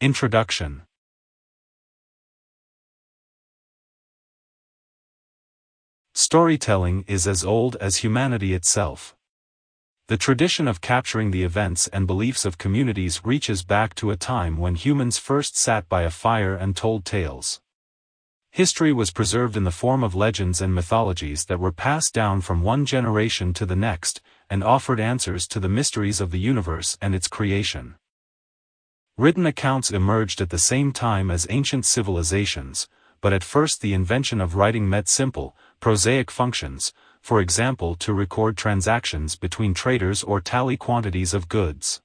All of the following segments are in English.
Introduction. Storytelling is as old as humanity itself. The tradition of capturing the events and beliefs of communities reaches back to a time when humans first sat by a fire and told tales. History was preserved in the form of legends and mythologies that were passed down from one generation to the next, and offered answers to the mysteries of the universe and its creation. Written accounts emerged at the same time as ancient civilizations, but at first the invention of writing met simple, prosaic functions, for example to record transactions between traders or tally quantities of goods.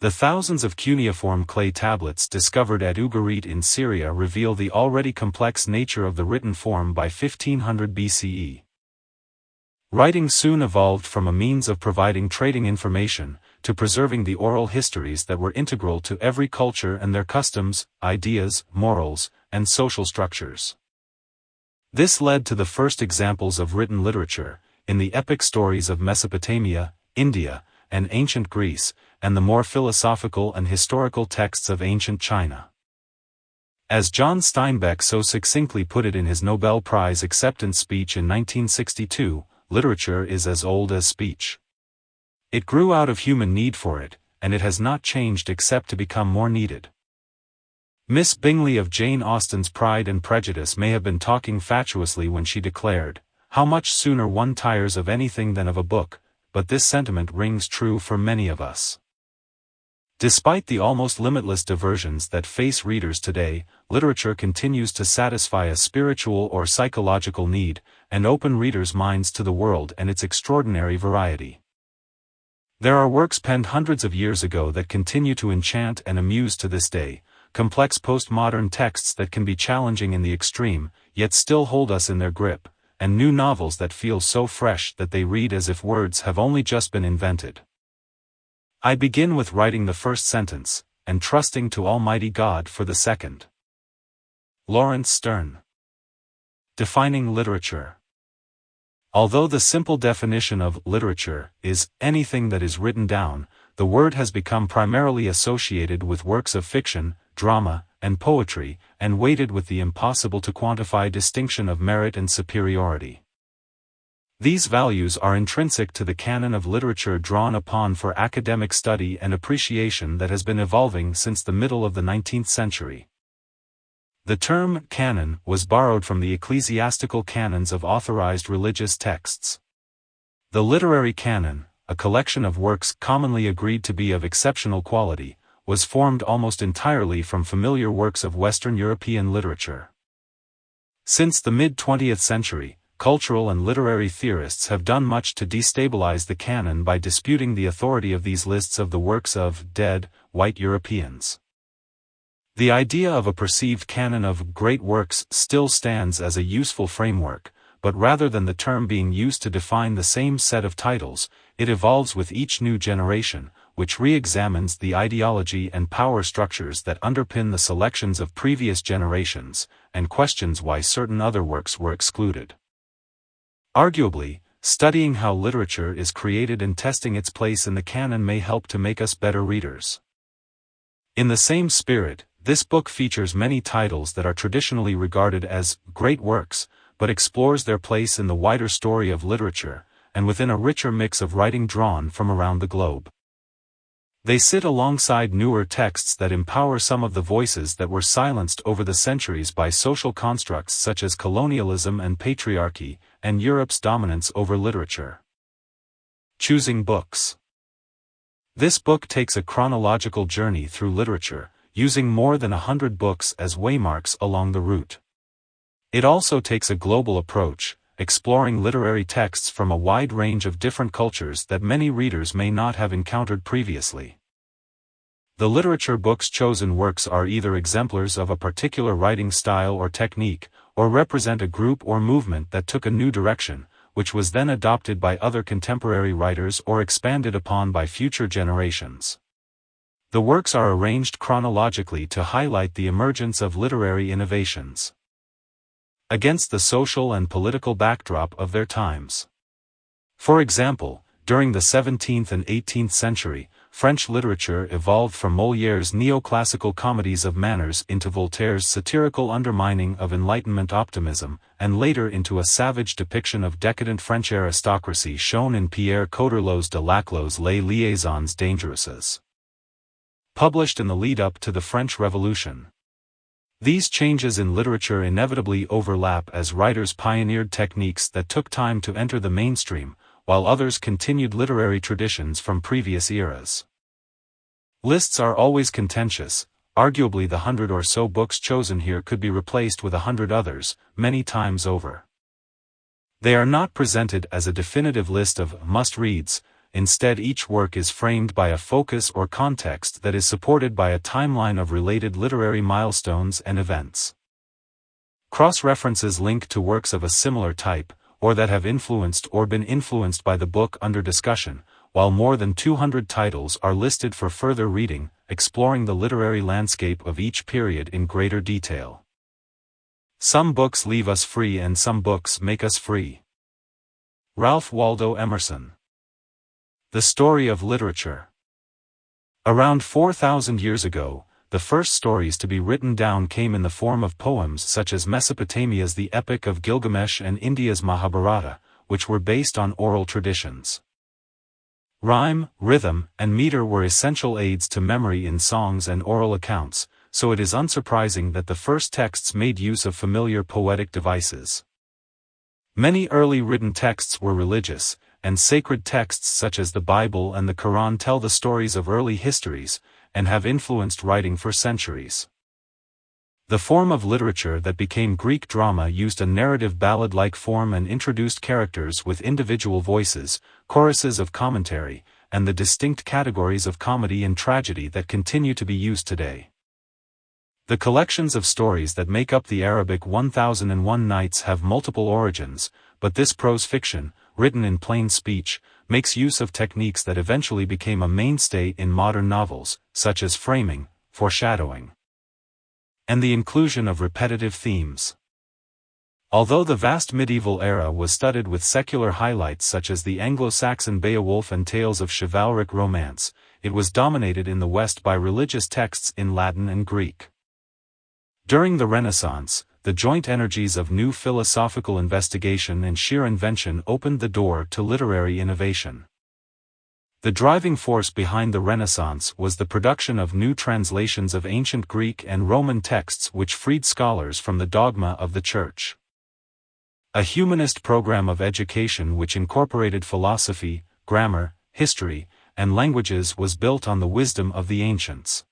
The thousands of cuneiform clay tablets discovered at Ugarit in Syria reveal the already complex nature of the written form by 1500 BCE. Writing soon evolved from a means of providing trading information, to preserving the oral histories that were integral to every culture and their customs, ideas, morals, and social structures. This led to the first examples of written literature, in the epic stories of Mesopotamia, India, and ancient Greece, and the more philosophical and historical texts of ancient China. As John Steinbeck so succinctly put it in his Nobel Prize acceptance speech in 1962, literature is as old as speech. It grew out of human need for it, and it has not changed except to become more needed. Miss Bingley of Jane Austen's Pride and Prejudice may have been talking fatuously when she declared, "How much sooner one tires of anything than of a book," but this sentiment rings true for many of us. Despite the almost limitless diversions that face readers today, literature continues to satisfy a spiritual or psychological need, and open readers' minds to the world and its extraordinary variety. There are works penned hundreds of years ago that continue to enchant and amuse to this day, complex postmodern texts that can be challenging in the extreme, yet still hold us in their grip, and new novels that feel so fresh that they read as if words have only just been invented. I begin with writing the first sentence, and trusting to Almighty God for the second. Lawrence Stern. Defining literature. Although the simple definition of literature is anything that is written down, the word has become primarily associated with works of fiction, drama, and poetry, and weighted with the impossible-to-quantify distinction of merit and superiority. These values are intrinsic to the canon of literature drawn upon for academic study and appreciation that has been evolving since the middle of the 19th century. The term canon was borrowed from the ecclesiastical canons of authorized religious texts. The literary canon, a collection of works commonly agreed to be of exceptional quality, was formed almost entirely from familiar works of Western European literature. Since the mid-20th century, cultural and literary theorists have done much to destabilize the canon by disputing the authority of these lists of the works of dead, white Europeans. The idea of a perceived canon of great works still stands as a useful framework, but rather than the term being used to define the same set of titles, it evolves with each new generation, which re-examines the ideology and power structures that underpin the selections of previous generations, and questions why certain other works were excluded. Arguably, studying how literature is created and testing its place in the canon may help to make us better readers. In the same spirit, this book features many titles that are traditionally regarded as great works, but explores their place in the wider story of literature, and within a richer mix of writing drawn from around the globe. They sit alongside newer texts that empower some of the voices that were silenced over the centuries by social constructs such as colonialism and patriarchy, and Europe's dominance over literature. Choosing books. This book takes a chronological journey through literature, using more than 100 books as waymarks along the route. It also takes a global approach, exploring literary texts from a wide range of different cultures that many readers may not have encountered previously. The literature book's chosen works are either exemplars of a particular writing style or technique, or represent a group or movement that took a new direction, which was then adopted by other contemporary writers or expanded upon by future generations. The works are arranged chronologically to highlight the emergence of literary innovations against the social and political backdrop of their times. For example, during the 17th and 18th century, French literature evolved from Molière's neoclassical comedies of manners into Voltaire's satirical undermining of Enlightenment optimism, and later into a savage depiction of decadent French aristocracy shown in Pierre Coderlos de Laclos' Les Liaisons Dangereuses, published in the lead-up to the French Revolution. These changes in literature inevitably overlap as writers pioneered techniques that took time to enter the mainstream, while others continued literary traditions from previous eras. Lists are always contentious. Arguably the 100 or so books chosen here could be replaced with 100 others, many times over. They are not presented as a definitive list of must-reads. Instead, each work is framed by a focus or context that is supported by a timeline of related literary milestones and events. Cross-references link to works of a similar type, or that have influenced or been influenced by the book under discussion, while more than 200 titles are listed for further reading, exploring the literary landscape of each period in greater detail. Some books leave us free and some books make us free. Ralph Waldo Emerson. The Story of Literature. Around 4,000 years ago, the first stories to be written down came in the form of poems such as Mesopotamia's The Epic of Gilgamesh and India's Mahabharata, which were based on oral traditions. Rhyme, rhythm, and meter were essential aids to memory in songs and oral accounts, so it is unsurprising that the first texts made use of familiar poetic devices. Many early written texts were religious, and sacred texts such as the Bible and the Quran tell the stories of early histories, and have influenced writing for centuries. The form of literature that became Greek drama used a narrative ballad-like form and introduced characters with individual voices, choruses of commentary, and the distinct categories of comedy and tragedy that continue to be used today. The collections of stories that make up the Arabic 1001 Nights have multiple origins, but this prose fiction, written in plain speech, makes use of techniques that eventually became a mainstay in modern novels, such as framing, foreshadowing, and the inclusion of repetitive themes. Although the vast medieval era was studded with secular highlights such as the Anglo-Saxon Beowulf and tales of chivalric romance, it was dominated in the West by religious texts in Latin and Greek. During the Renaissance, the joint energies of new philosophical investigation and sheer invention opened the door to literary innovation. The driving force behind the Renaissance was the production of new translations of ancient Greek and Roman texts which freed scholars from the dogma of the Church. A humanist program of education which incorporated philosophy, grammar, history, and languages was built on the wisdom of the ancients.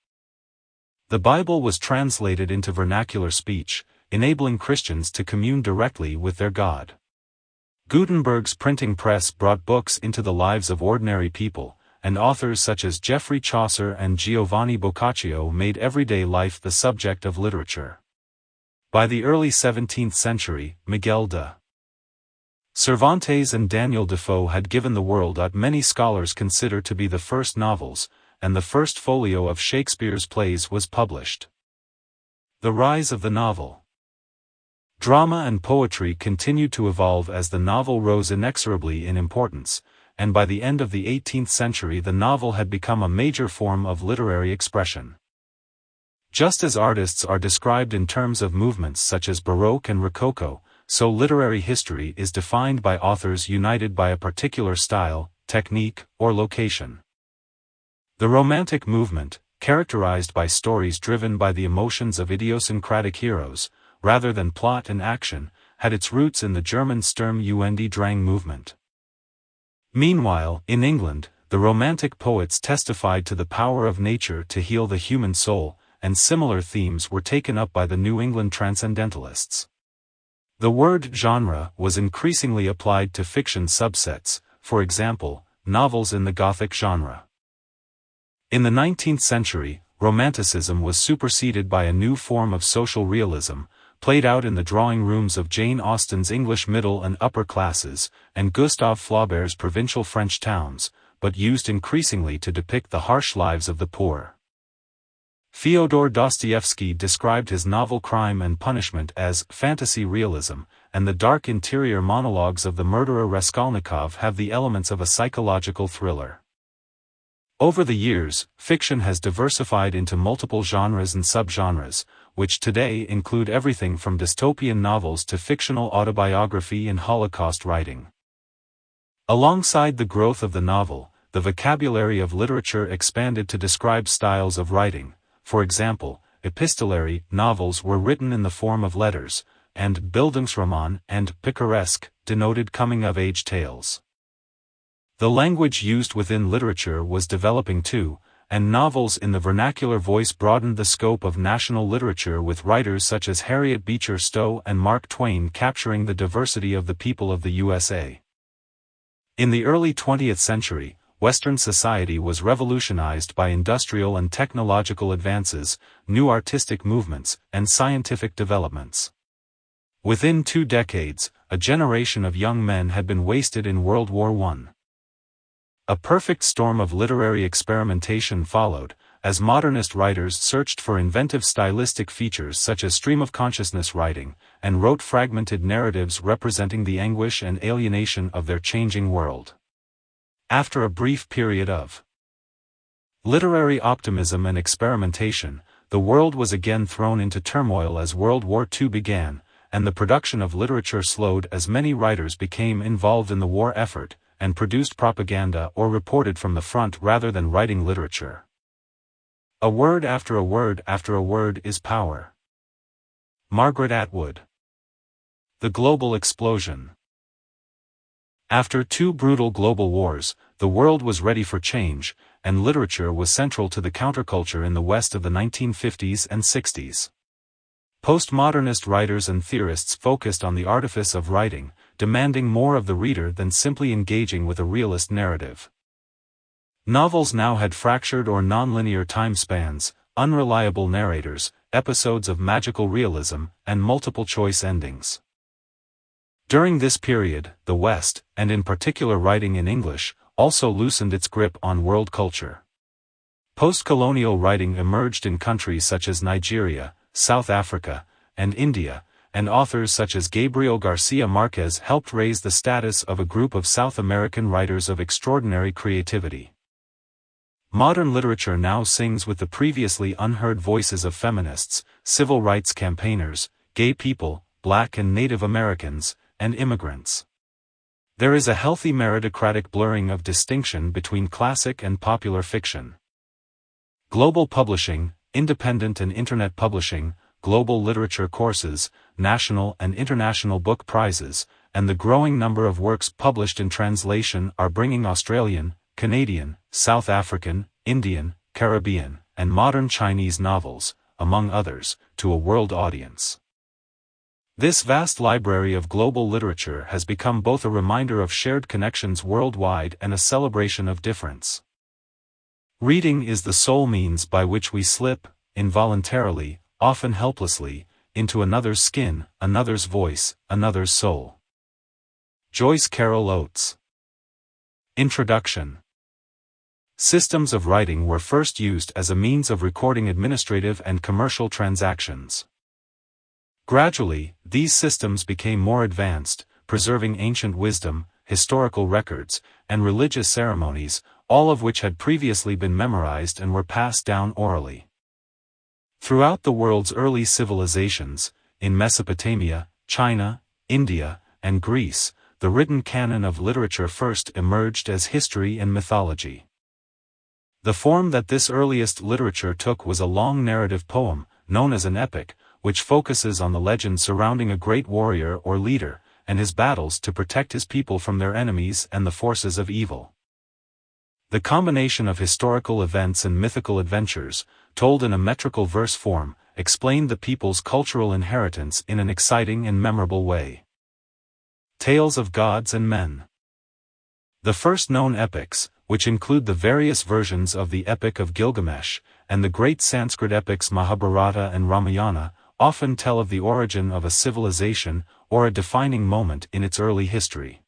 The Bible was translated into vernacular speech, enabling Christians to commune directly with their God. Gutenberg's printing press brought books into the lives of ordinary people, and authors such as Geoffrey Chaucer and Giovanni Boccaccio made everyday life the subject of literature. By the early 17th century, Miguel de Cervantes and Daniel Defoe had given the world what many scholars consider to be the first novels, and the first folio of Shakespeare's plays was published. The rise of the novel. Drama and poetry continued to evolve as the novel rose inexorably in importance, and by the end of the 18th century the novel had become a major form of literary expression. Just as artists are described in terms of movements such as Baroque and Rococo, so literary history is defined by authors united by a particular style, technique, or location. The Romantic movement, characterized by stories driven by the emotions of idiosyncratic heroes, rather than plot and action, had its roots in the German Sturm und Drang movement. Meanwhile, in England, the Romantic poets testified to the power of nature to heal the human soul, and similar themes were taken up by the New England Transcendentalists. The word genre was increasingly applied to fiction subsets, for example, novels in the Gothic genre. In the 19th century, Romanticism was superseded by a new form of social realism, played out in the drawing rooms of Jane Austen's English middle and upper classes, and Gustave Flaubert's provincial French towns, but used increasingly to depict the harsh lives of the poor. Fyodor Dostoevsky described his novel Crime and Punishment as fantasy realism, and the dark interior monologues of the murderer Raskolnikov have the elements of a psychological thriller. Over the years, fiction has diversified into multiple genres and subgenres, which today include everything from dystopian novels to fictional autobiography and Holocaust writing. Alongside the growth of the novel, the vocabulary of literature expanded to describe styles of writing. For example, epistolary novels were written in the form of letters, and Bildungsroman and picaresque denoted coming-of-age tales. The language used within literature was developing too, and novels in the vernacular voice broadened the scope of national literature, with writers such as Harriet Beecher Stowe and Mark Twain capturing the diversity of the people of the USA. In the early 20th century, Western society was revolutionized by industrial and technological advances, new artistic movements, and scientific developments. Within 2 decades, a generation of young men had been wasted in World War I. A perfect storm of literary experimentation followed, as modernist writers searched for inventive stylistic features such as stream-of-consciousness writing, and wrote fragmented narratives representing the anguish and alienation of their changing world. After a brief period of literary optimism and experimentation, the world was again thrown into turmoil as World War II began, and the production of literature slowed as many writers became involved in the war effort, and produced propaganda or reported from the front rather than writing literature. A word after a word after a word is power. Margaret Atwood. The Global Explosion. After 2 brutal global wars, the world was ready for change, and literature was central to the counterculture in the West of the 1950s and 60s. Postmodernist writers and theorists focused on the artifice of writing, demanding more of the reader than simply engaging with a realist narrative. Novels now had fractured or nonlinear time spans, unreliable narrators, episodes of magical realism, and multiple-choice endings. During this period, the West, and in particular writing in English, also loosened its grip on world culture. Post-colonial writing emerged in countries such as Nigeria, South Africa, and India, and authors such as Gabriel Garcia Marquez helped raise the status of a group of South American writers of extraordinary creativity. Modern literature now sings with the previously unheard voices of feminists, civil rights campaigners, gay people, Black and Native Americans, and immigrants. There is a healthy meritocratic blurring of distinction between classic and popular fiction. Global publishing, independent and internet publishing, global literature courses, national and international book prizes, and the growing number of works published in translation are bringing Australian, Canadian, South African, Indian, Caribbean, and modern Chinese novels, among others, to a world audience. This vast library of global literature has become both a reminder of shared connections worldwide and a celebration of difference. Reading is the sole means by which we slip, involuntarily, often helplessly, into another's skin, another's voice, another's soul. Joyce Carol Oates. Introduction. Systems of writing were first used as a means of recording administrative and commercial transactions. Gradually, these systems became more advanced, preserving ancient wisdom, historical records, and religious ceremonies, all of which had previously been memorized and were passed down orally. Throughout the world's early civilizations, in Mesopotamia, China, India, and Greece, the written canon of literature first emerged as history and mythology. The form that this earliest literature took was a long narrative poem, known as an epic, which focuses on the legend surrounding a great warrior or leader, and his battles to protect his people from their enemies and the forces of evil. The combination of historical events and mythical adventures, told in a metrical verse form, explained the people's cultural inheritance in an exciting and memorable way. Tales of Gods and Men. The first known epics, which include the various versions of the Epic of Gilgamesh, and the great Sanskrit epics Mahabharata and Ramayana, often tell of the origin of a civilization, or a defining moment in its early history.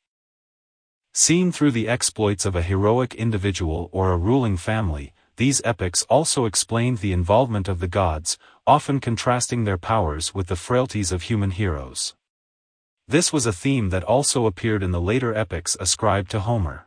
Seen through the exploits of a heroic individual or a ruling family, these epics also explained the involvement of the gods, often contrasting their powers with the frailties of human heroes. This was a theme that also appeared in the later epics ascribed to Homer.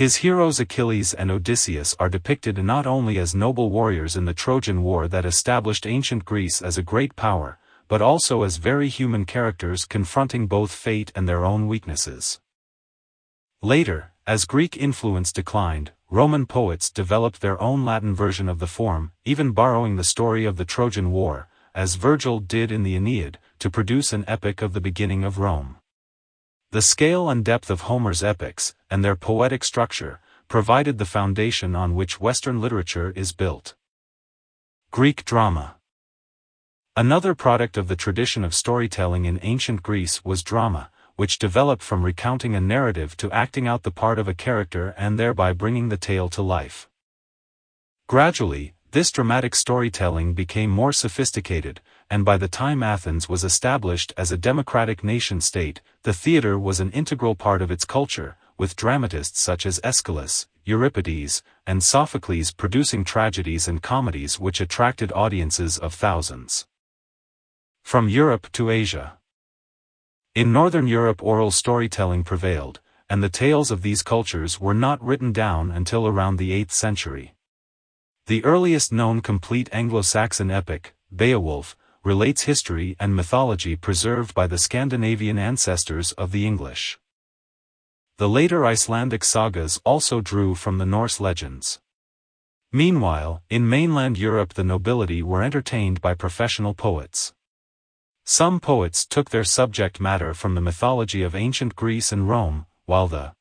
His heroes Achilles and Odysseus are depicted not only as noble warriors in the Trojan War that established ancient Greece as a great power, but also as very human characters confronting both fate and their own weaknesses. Later, as Greek influence declined, Roman poets developed their own Latin version of the form, even borrowing the story of the Trojan War, as Virgil did in the Aeneid, to produce an epic of the beginning of Rome. The scale and depth of Homer's epics, and their poetic structure, provided the foundation on which Western literature is built. Greek drama. Another product of the tradition of storytelling in ancient Greece was drama, which developed from recounting a narrative to acting out the part of a character and thereby bringing the tale to life. Gradually, this dramatic storytelling became more sophisticated, and by the time Athens was established as a democratic nation-state, the theater was an integral part of its culture, with dramatists such as Aeschylus, Euripides, and Sophocles producing tragedies and comedies which attracted audiences of thousands. From Europe to Asia. In Northern Europe oral storytelling prevailed, and the tales of these cultures were not written down until around the 8th century. The earliest known complete Anglo-Saxon epic, Beowulf, relates history and mythology preserved by the Scandinavian ancestors of the English. The later Icelandic sagas also drew from the Norse legends. Meanwhile, in mainland Europe the nobility were entertained by professional poets. Some poets took their subject matter from the mythology of ancient Greece and Rome, while the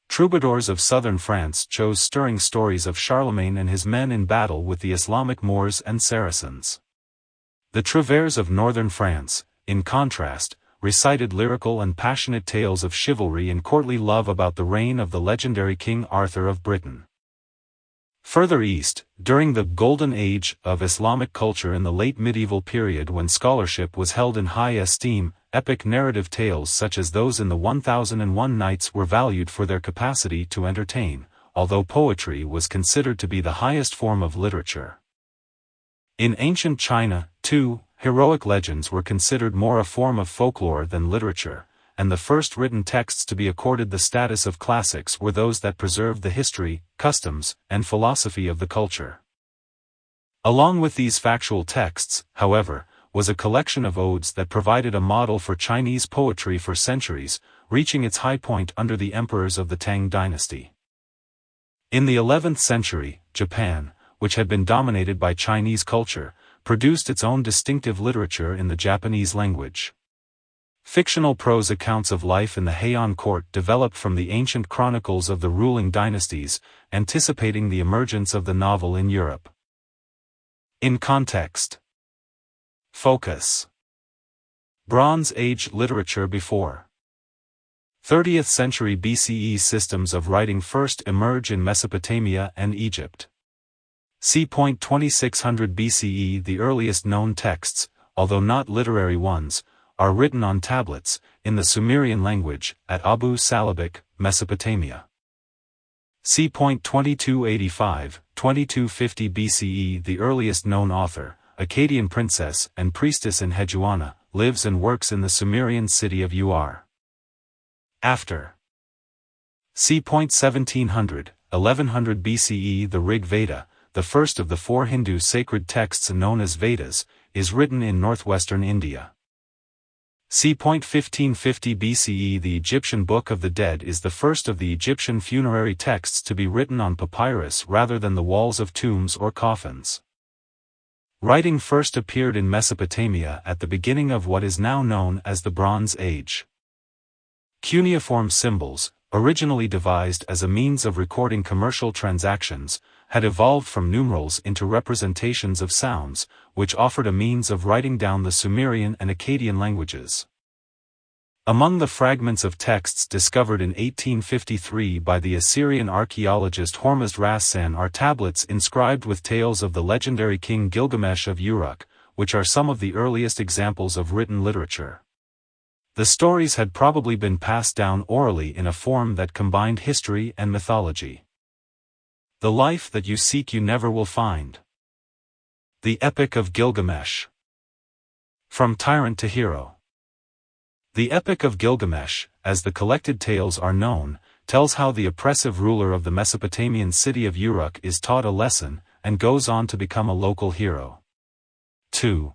troubadours of southern France chose stirring stories of Charlemagne and his men in battle with the Islamic Moors and Saracens. The trouvères of northern France, in contrast, recited lyrical and passionate tales of chivalry and courtly love about the reign of the legendary King Arthur of Britain. Further east, during the Golden Age of Islamic culture in the late medieval period when scholarship was held in high esteem, epic narrative tales such as those in the 1001 Nights were valued for their capacity to entertain, although poetry was considered to be the highest form of literature. In ancient China, too, heroic legends were considered more a form of folklore than literature, and the first written texts to be accorded the status of classics were those that preserved the history, customs, and philosophy of the culture. Along with these factual texts, however, was a collection of odes that provided a model for Chinese poetry for centuries, reaching its high point under the emperors of the Tang dynasty. In the 11th century, Japan, which had been dominated by Chinese culture, produced its own distinctive literature in the Japanese language. Fictional prose accounts of life in the Heian court developed from the ancient chronicles of the ruling dynasties, anticipating the emergence of the novel in Europe. In context. Focus. Bronze Age literature before 30th century BCE systems of writing first emerge in Mesopotamia and Egypt. C. 2600 BCE The earliest known texts, although not literary ones, are written on tablets, in the Sumerian language, at Abu Salabik, Mesopotamia. C. 2285, 2250 BCE The earliest known author, Akkadian princess and priestess in Hejuana, lives and works in the Sumerian city of Ur. After c. 1700, 1100 BCE The Rig Veda, the first of the 4 Hindu sacred texts known as Vedas, is written in northwestern India. c. 1550 BCE The Egyptian Book of the Dead is the first of the Egyptian funerary texts to be written on papyrus rather than the walls of tombs or coffins. Writing first appeared in Mesopotamia at the beginning of what is now known as the Bronze Age. Cuneiform symbols, originally devised as a means of recording commercial transactions, had evolved from numerals into representations of sounds, which offered a means of writing down the Sumerian and Akkadian languages. Among the fragments of texts discovered in 1853 by the Assyrian archaeologist Hormuzd Rassan are tablets inscribed with tales of the legendary king Gilgamesh of Uruk, which are some of the earliest examples of written literature. The stories had probably been passed down orally in a form that combined history and mythology. The life that you seek you never will find. The Epic of Gilgamesh. From Tyrant to Hero. The Epic of Gilgamesh, as the collected tales are known, tells how the oppressive ruler of the Mesopotamian city of Uruk is taught a lesson, and goes on to become a local hero. 2.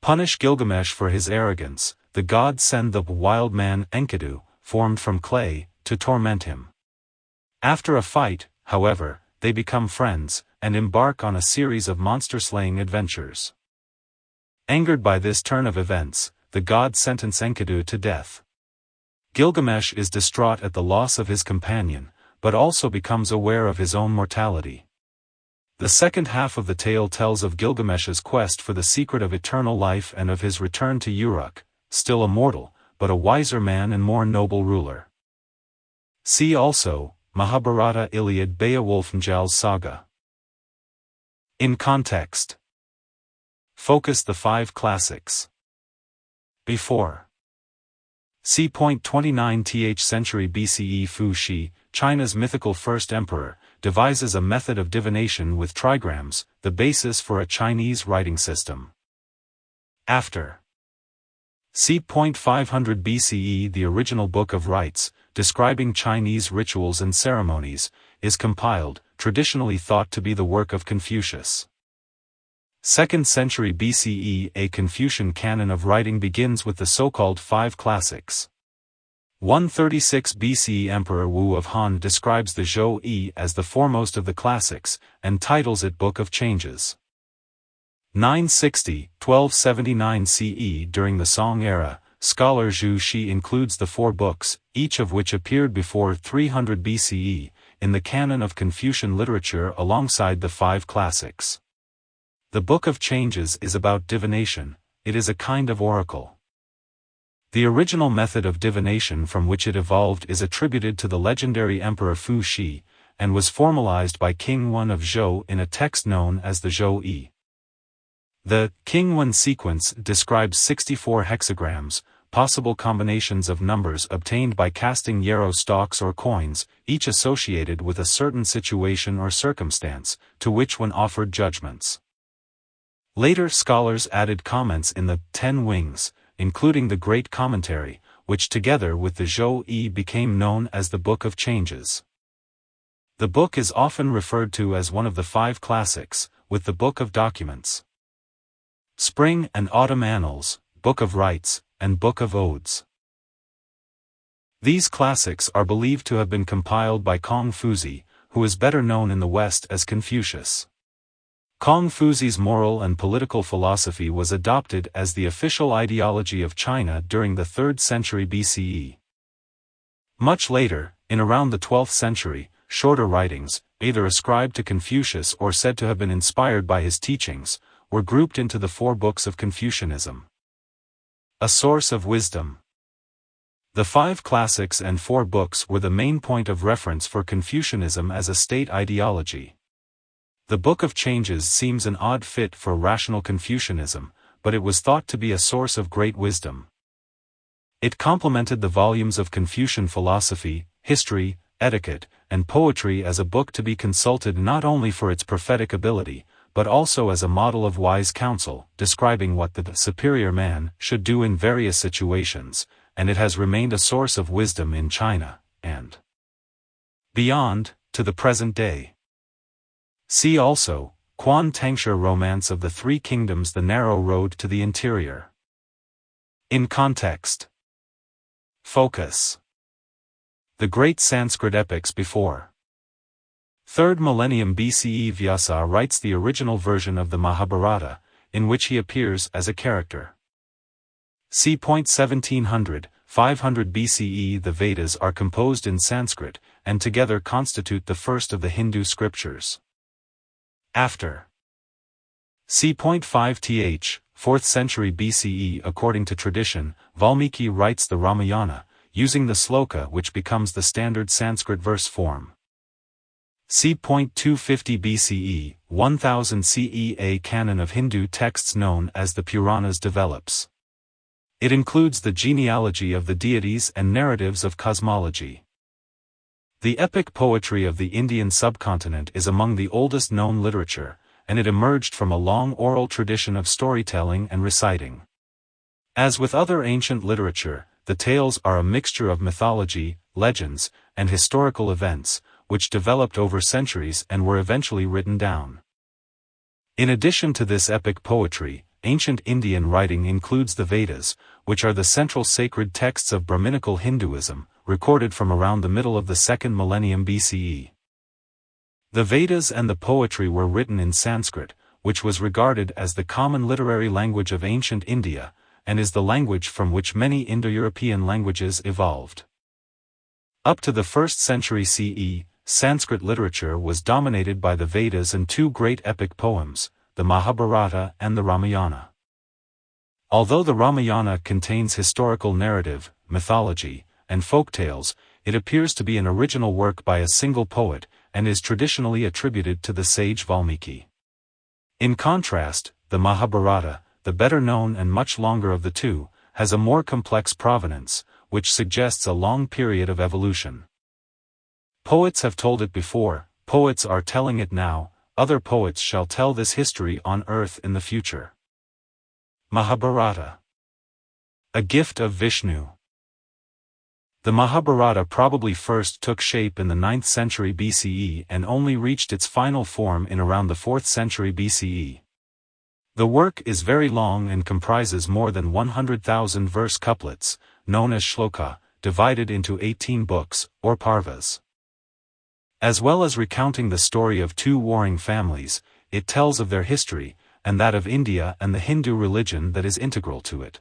Punish Gilgamesh for his arrogance. The gods send the wild man Enkidu, formed from clay, to torment him. After a fight, however, they become friends, and embark on a series of monster-slaying adventures. Angered by this turn of events, the gods sentence Enkidu to death. Gilgamesh is distraught at the loss of his companion, but also becomes aware of his own mortality. The second half of the tale tells of Gilgamesh's quest for the secret of eternal life and of his return to Uruk, still a mortal, but a wiser man and more noble ruler. See also, Mahabharata Iliad Beowulfnjal's saga. In context. Focus the 5 classics. Before. C. 29th century BCE Fu Shi, China's mythical first emperor, devises a method of divination with trigrams, the basis for a Chinese writing system. After. C. 500 BCE the original Book of Rites, describing Chinese rituals and ceremonies, is compiled, traditionally thought to be the work of Confucius. 2nd century BCE a Confucian canon of writing begins with the so-called 5 classics. 136 BCE Emperor Wu of Han describes the Zhou Yi as the foremost of the classics, and titles it Book of Changes. 960–1279 CE during the Song era, scholar Zhu Xi includes the 4 books, each of which appeared before 300 BCE, in the canon of Confucian literature alongside the 5 classics. The Book of Changes is about divination. It is a kind of oracle. The original method of divination from which it evolved is attributed to the legendary Emperor Fu Shi, and was formalized by King Wen of Zhou in a text known as the Zhou Yi. The King Wen sequence describes 64 hexagrams, possible combinations of numbers obtained by casting yarrow stalks or coins, each associated with a certain situation or circumstance, to which one offered judgments. Later scholars added comments in the 10 Wings, including the Great Commentary, which together with the Zhou Yi became known as the Book of Changes. The book is often referred to as one of the 5 classics, with the Book of Documents. Spring and Autumn Annals, Book of Rites, and Book of Odes. These classics are believed to have been compiled by Kong-Fuzi, who is better known in the West as Confucius. Kong-Fuzi's moral and political philosophy was adopted as the official ideology of China during the 3rd century BCE. Much later, in around the 12th century, shorter writings, either ascribed to Confucius or said to have been inspired by his teachings, were grouped into the 4 books of Confucianism. A source of wisdom. The 5 classics and 4 books were the main point of reference for Confucianism as a state ideology. The Book of Changes seems an odd fit for rational Confucianism, but it was thought to be a source of great wisdom. It complemented the volumes of Confucian philosophy, history, etiquette, and poetry as a book to be consulted not only for its prophetic ability, but also as a model of wise counsel, describing what the superior man should do in various situations, and it has remained a source of wisdom in China, and beyond, to the present day. See also, Quan Tangshi Romance of the 3 Kingdoms, The Narrow Road to the Interior. In context. Focus. The great Sanskrit epics before 3rd millennium BCE Vyasa writes the original version of the Mahabharata, in which he appears as a character. C. 1700, 500 BCE The Vedas are composed in Sanskrit, and together constitute the first of the Hindu scriptures. After. C. 5th, 4th century BCE According to tradition, Valmiki writes the Ramayana, using the sloka which becomes the standard Sanskrit verse form. C. 250 BCE, 1000 CE a canon of Hindu texts known as the Puranas develops. It includes the genealogy of the deities and narratives of cosmology. The epic poetry of the Indian subcontinent is among the oldest known literature, and it emerged from a long oral tradition of storytelling and reciting. As with other ancient literature, the tales are a mixture of mythology, legends, and historical events, which developed over centuries and were eventually written down. In addition to this epic poetry, ancient Indian writing includes the Vedas, which are the central sacred texts of Brahminical Hinduism, recorded from around the middle of the 2nd millennium BCE. The Vedas and the poetry were written in Sanskrit, which was regarded as the common literary language of ancient India, and is the language from which many Indo-European languages evolved. Up to the 1st century CE, Sanskrit literature was dominated by the Vedas and two great epic poems, the Mahabharata and the Ramayana. Although the Ramayana contains historical narrative, mythology, and folk tales, it appears to be an original work by a single poet, and is traditionally attributed to the sage Valmiki. In contrast, the Mahabharata, the better known and much longer of the two, has a more complex provenance, which suggests a long period of evolution. Poets have told it before, poets are telling it now, other poets shall tell this history on earth in the future. Mahabharata. A gift of Vishnu. The Mahabharata probably first took shape in the 9th century BCE and only reached its final form in around the 4th century BCE. The work is very long and comprises more than 100,000 verse couplets, known as shloka, divided into 18 books, or parvas. As well as recounting the story of two warring families, it tells of their history, and that of India and the Hindu religion that is integral to it.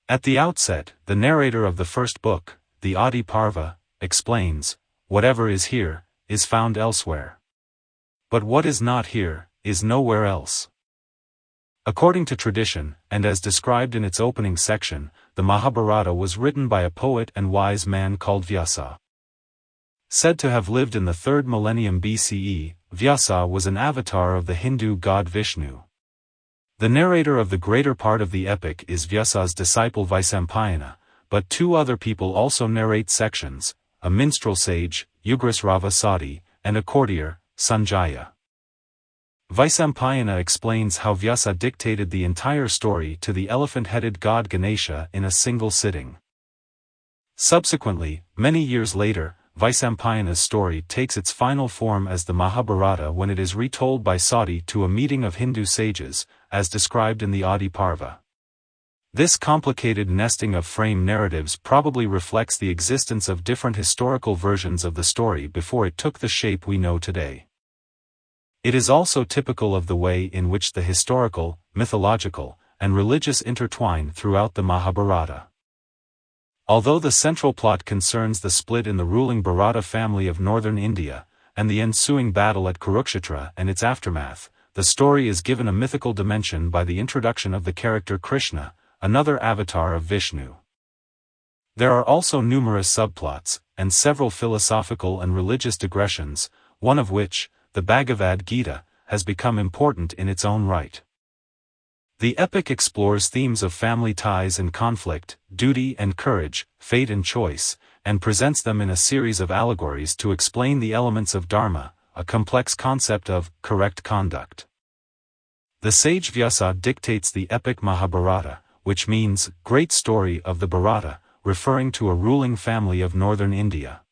At the outset, the narrator of the first book, the Adi Parva, explains, "Whatever is here, is found elsewhere. But what is not here, is nowhere else." According to tradition, and as described in its opening section, the Mahabharata was written by a poet and wise man called Vyasa. Said to have lived in the 3rd millennium BCE, Vyasa was an avatar of the Hindu god Vishnu. The narrator of the greater part of the epic is Vyasa's disciple Vaisampayana, but two other people also narrate sections, a minstrel sage, Ugrisrava Sati, and a courtier, Sanjaya. Vaisampayana explains how Vyasa dictated the entire story to the elephant-headed god Ganesha in a single sitting. Subsequently, many years later, Vaisampayana's story takes its final form as the Mahabharata when it is retold by Sati to a meeting of Hindu sages, as described in the Adi Parva. This complicated nesting of frame narratives probably reflects the existence of different historical versions of the story before it took the shape we know today. It is also typical of the way in which the historical, mythological, and religious intertwine throughout the Mahabharata. Although the central plot concerns the split in the ruling Bharata family of northern India, and the ensuing battle at Kurukshetra and its aftermath, the story is given a mythical dimension by the introduction of the character Krishna, another avatar of Vishnu. There are also numerous subplots, and several philosophical and religious digressions, one of which, the Bhagavad Gita, has become important in its own right. The epic explores themes of family ties and conflict, duty and courage, fate and choice, and presents them in a series of allegories to explain the elements of dharma, a complex concept of correct conduct. The sage Vyasa dictates the epic Mahabharata, which means great story of the Bharata, referring to a ruling family of northern India.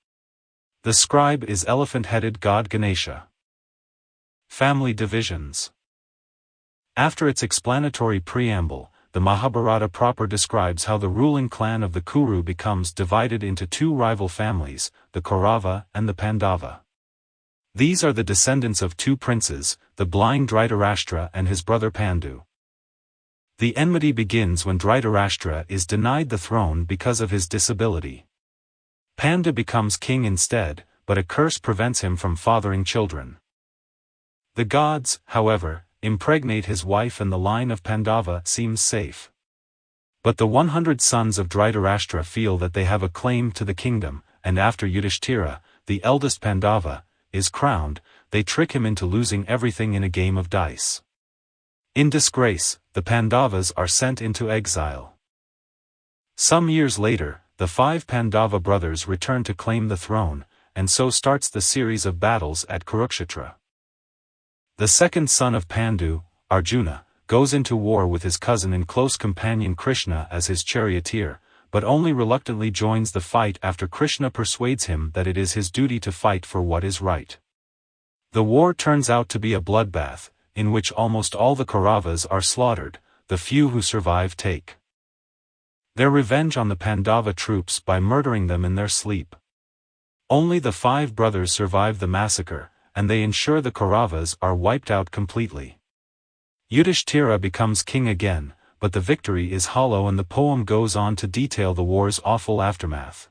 The scribe is elephant-headed god Ganesha. Family divisions. After its explanatory preamble, the Mahabharata proper describes how the ruling clan of the Kuru becomes divided into two rival families, the Kaurava and the Pandava. These are the descendants of two princes, the blind Dhritarashtra and his brother Pandu. The enmity begins when Dhritarashtra is denied the throne because of his disability. Pandu becomes king instead, but a curse prevents him from fathering children. The gods, however, impregnate his wife and the line of Pandava seems safe. But the 100 sons of Dhritarashtra feel that they have a claim to the kingdom, and after Yudhishthira, the eldest Pandava, is crowned, they trick him into losing everything in a game of dice. In disgrace, the Pandavas are sent into exile. Some years later, the 5 Pandava brothers return to claim the throne, and so starts the series of battles at Kurukshetra. The second son of Pandu, Arjuna, goes into war with his cousin and close companion Krishna as his charioteer, but only reluctantly joins the fight after Krishna persuades him that it is his duty to fight for what is right. The war turns out to be a bloodbath, in which almost all the Kauravas are slaughtered. The few who survive take their revenge on the Pandava troops by murdering them in their sleep. Only the 5 brothers survive the massacre, and they ensure the Kauravas are wiped out completely. Yudhishthira becomes king again, but the victory is hollow, and the poem goes on to detail the war's awful aftermath.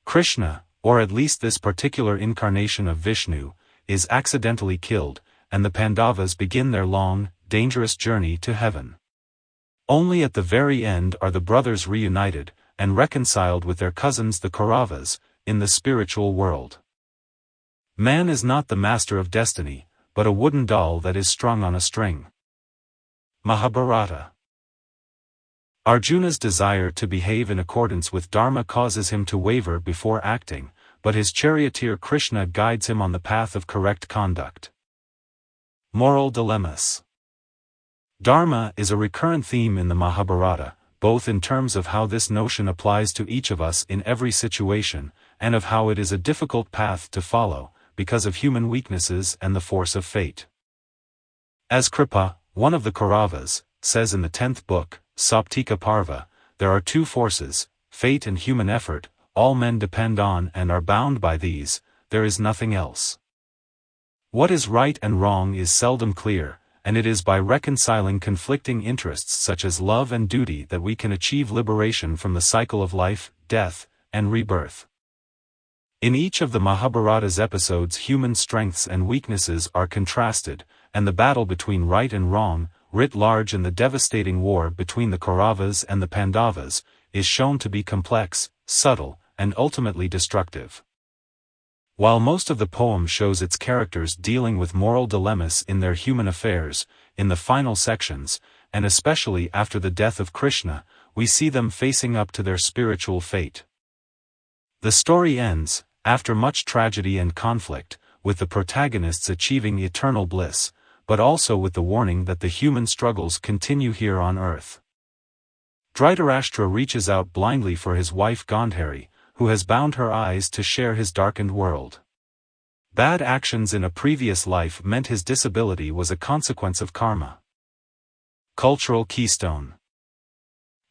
Krishna, or at least this particular incarnation of Vishnu, is accidentally killed, and the Pandavas begin their long, dangerous journey to heaven. Only at the very end are the brothers reunited, and reconciled with their cousins the Kauravas, in the spiritual world. Man is not the master of destiny, but a wooden doll that is strung on a string. Mahabharata. Arjuna's desire to behave in accordance with Dharma causes him to waver before acting, but his charioteer Krishna guides him on the path of correct conduct. Moral dilemmas. Dharma is a recurrent theme in the Mahabharata, both in terms of how this notion applies to each of us in every situation, and of how it is a difficult path to follow, because of human weaknesses and the force of fate. As Kripa, one of the Kauravas, says in the 10th book, Saptika Parva, there are 2 forces, fate and human effort. All men depend on and are bound by these, there is nothing else. What is right and wrong is seldom clear, and it is by reconciling conflicting interests such as love and duty that we can achieve liberation from the cycle of life, death, and rebirth. In each of the Mahabharata's episodes, human strengths and weaknesses are contrasted, and the battle between right and wrong, writ large in the devastating war between the Kauravas and the Pandavas, is shown to be complex, subtle, and ultimately destructive. While most of the poem shows its characters dealing with moral dilemmas in their human affairs, in the final sections, and especially after the death of Krishna, we see them facing up to their spiritual fate. The story ends, after much tragedy and conflict, with the protagonists achieving eternal bliss, but also with the warning that the human struggles continue here on earth. Dhritarashtra reaches out blindly for his wife Gandhari, who has bound her eyes to share his darkened world. Bad actions in a previous life meant his disability was a consequence of karma. Cultural keystone.